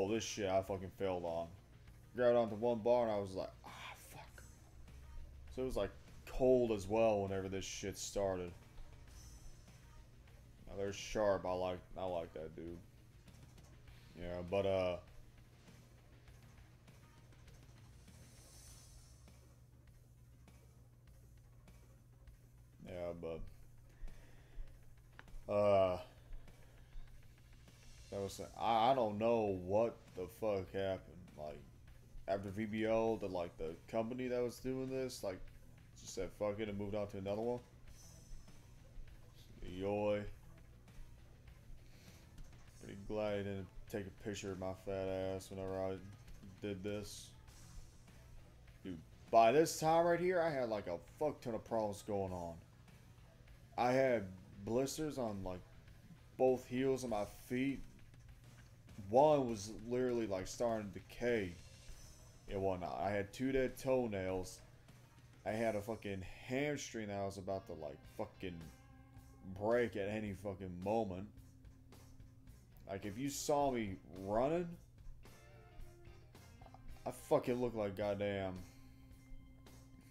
this shit I fucking failed on. Grabbed onto one bar and I was like, ah, fuck. So it was like cold as well whenever this shit started. Now they're sharp. I like that dude. Yeah, but yeah, but that was I don't know what the fuck happened. Like after VBO, the company that was doing this just said fuck it and moved on to another one. Yoy. Pretty glad I didn't take a picture of my fat ass whenever I did this. Dude, by this time right here, I had like a fuck ton of problems going on. I had blisters on like both heels of my feet. one was literally like starting to decay and whatnot. I had two dead toenails. I had a fucking hamstring that I was about to like fucking break at any fucking moment. Like if you saw me running, I fucking look like goddamn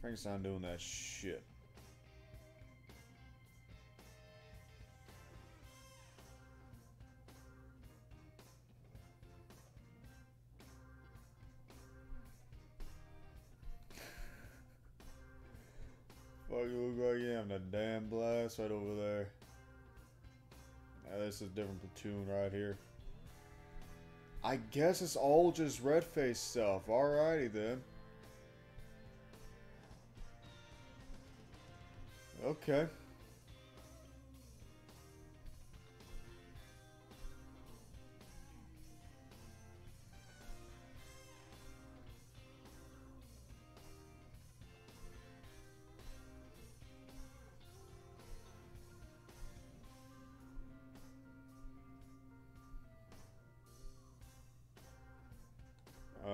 Frankenstein doing that shit. Fucking look like yeah, I'm the damn blast right over there. Now this is a different platoon right here. I guess it's all just red face stuff. Alrighty then. Okay.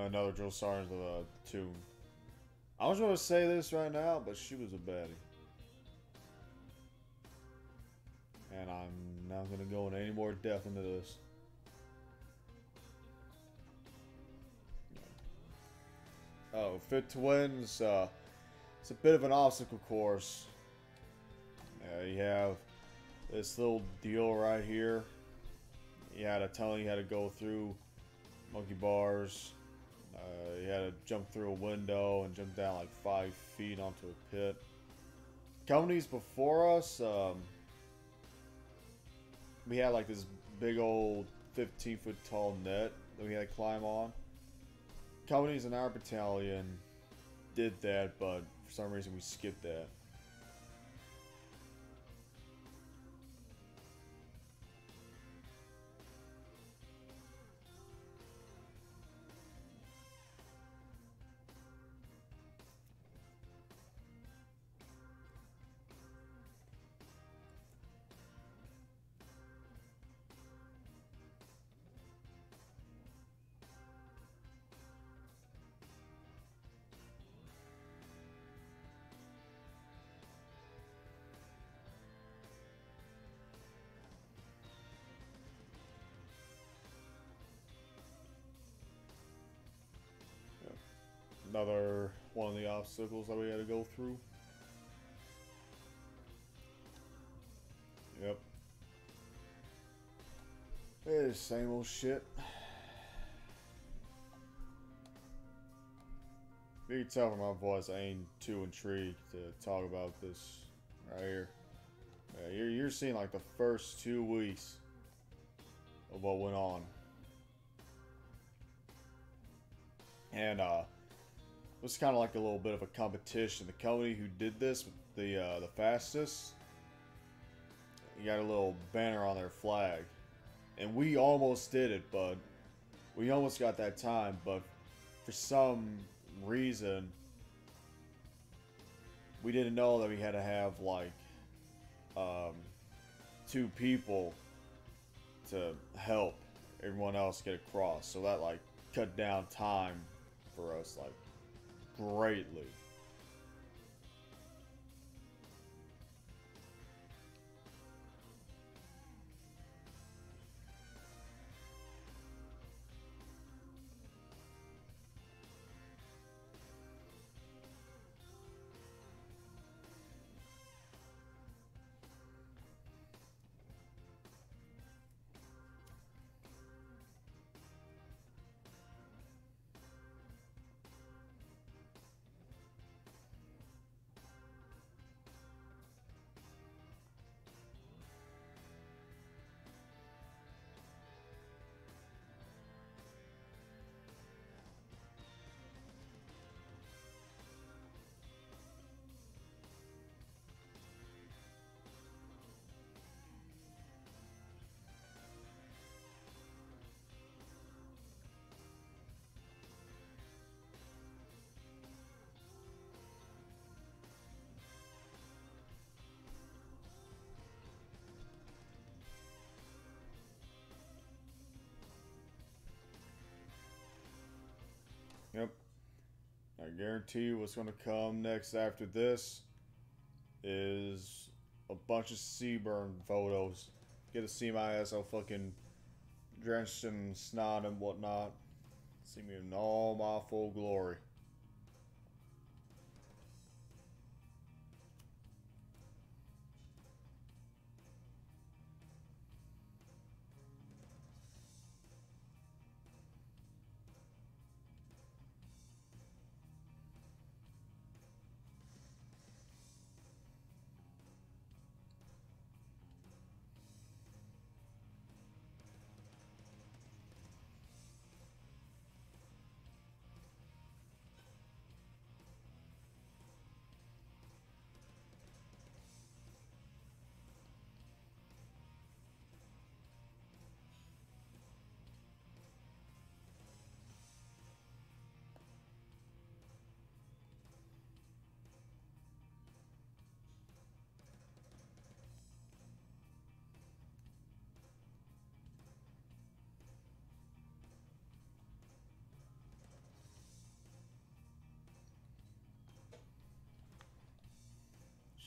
Another drill sergeant of the platoon. I was going to say this right now, but she was a baddie. And I'm not going to go into any more depth into this. Oh, Fit Twins, it's a bit of an obstacle course. You have this little deal right here. You had a tunnel you had to go through, monkey bars. You had to jump through a window and jump down like 5 feet onto a pit. Companies before us, we had like this big old 15-foot tall net that we had to climb on. Companies in our battalion did that, but for some reason we skipped that. Another one of the obstacles that we had to go through. Yep. It is same old shit. You can tell from my voice I ain't too intrigued to talk about this right here. Yeah, you're seeing like the first 2 weeks of what went on. And it was kind of like a little bit of a competition. The company who did this, the fastest, you got a little banner on their flag. And we almost did it, but we almost got that time, but for some reason we didn't know that we had to have like 2 people to help everyone else get across. So that like cut down time for us like greatly. guarantee what's going to come next after this is a bunch of Seaburn photos. Get to see my ass all fucking drenched in snot and whatnot. See me in all my full glory.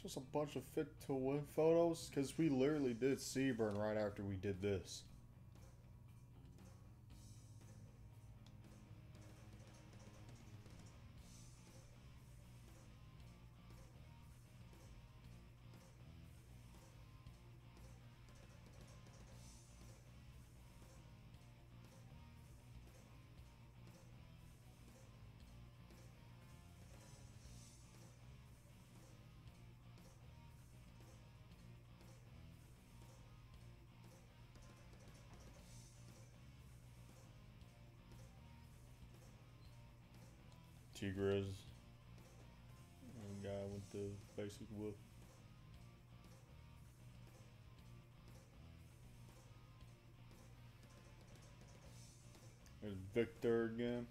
It's just a bunch of fit to win photos because we literally did Seaburn right after we did this. Tigres. And guy with the basic whip. There's Victor again.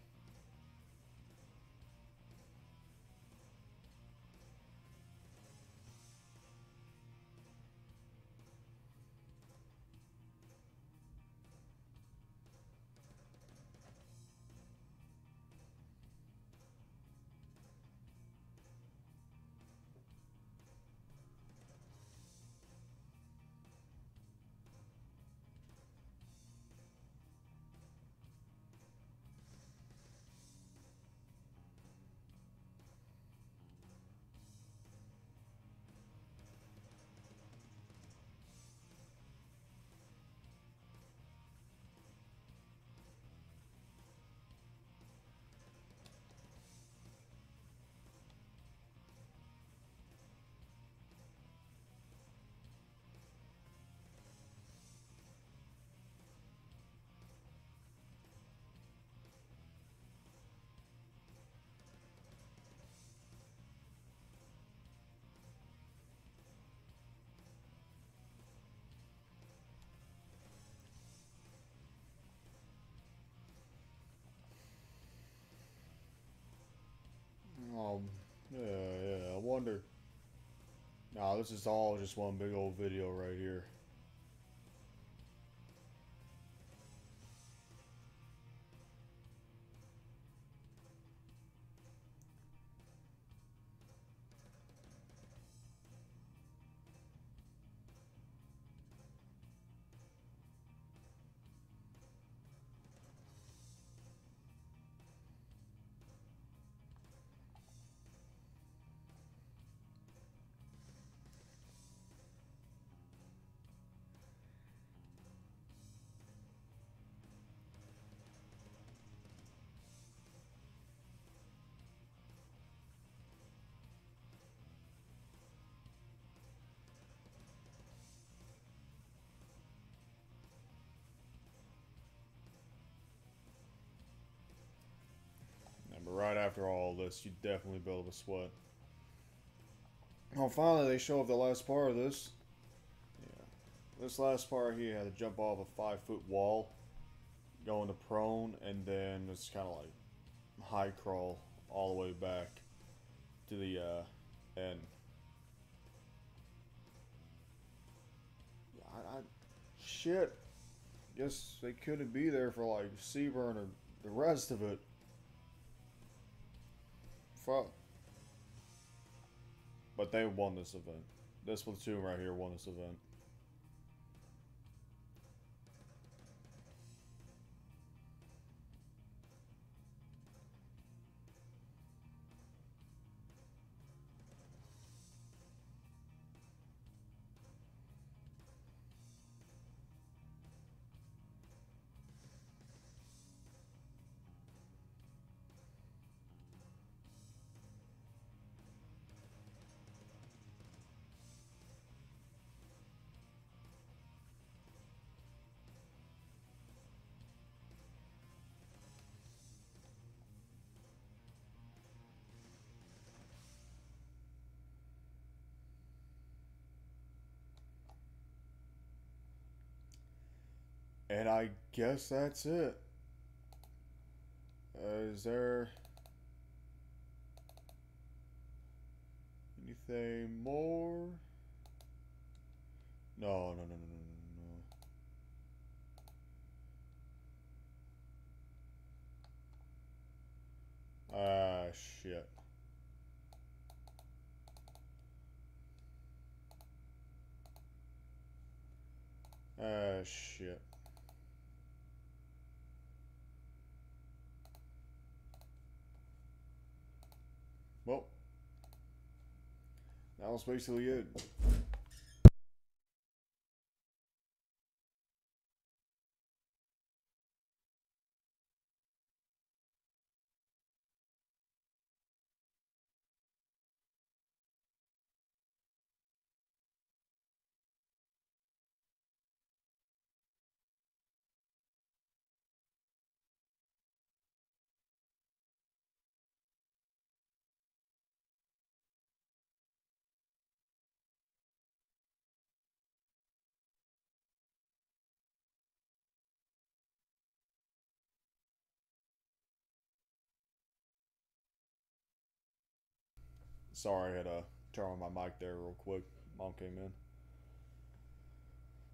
Yeah, I wonder. Nah, this is all just one big old video right here. But right after all this, you definitely build a sweat. Oh, finally they show up the last part of this. Yeah. This last part here had to jump off a 5-foot wall, go into prone, and then it's kind of like high crawl all the way back to the end. Shit. Guess they couldn't be there for like Seaburn or the rest of it. Fuck. But they won this event. This platoon right here won this event. And I guess that's it. Is there anything more? No, no, no, no, no, no, no. Ah, shit. Ah, shit. Well, that was basically it. Sorry, I had to turn on my mic there real quick. Mom came in.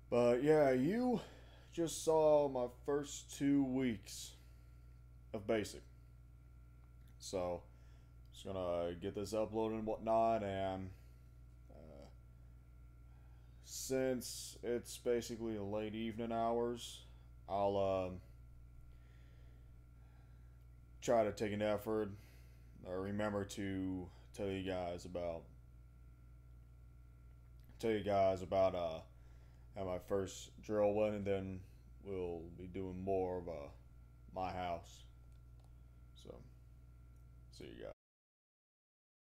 But yeah, you just saw my first 2 weeks of basic. So, just gonna get this uploaded and whatnot, and since it's basically late evening hours, I'll try to take an effort or remember to tell you guys about how my first drill went, and then we'll be doing more of my house. So, see you guys.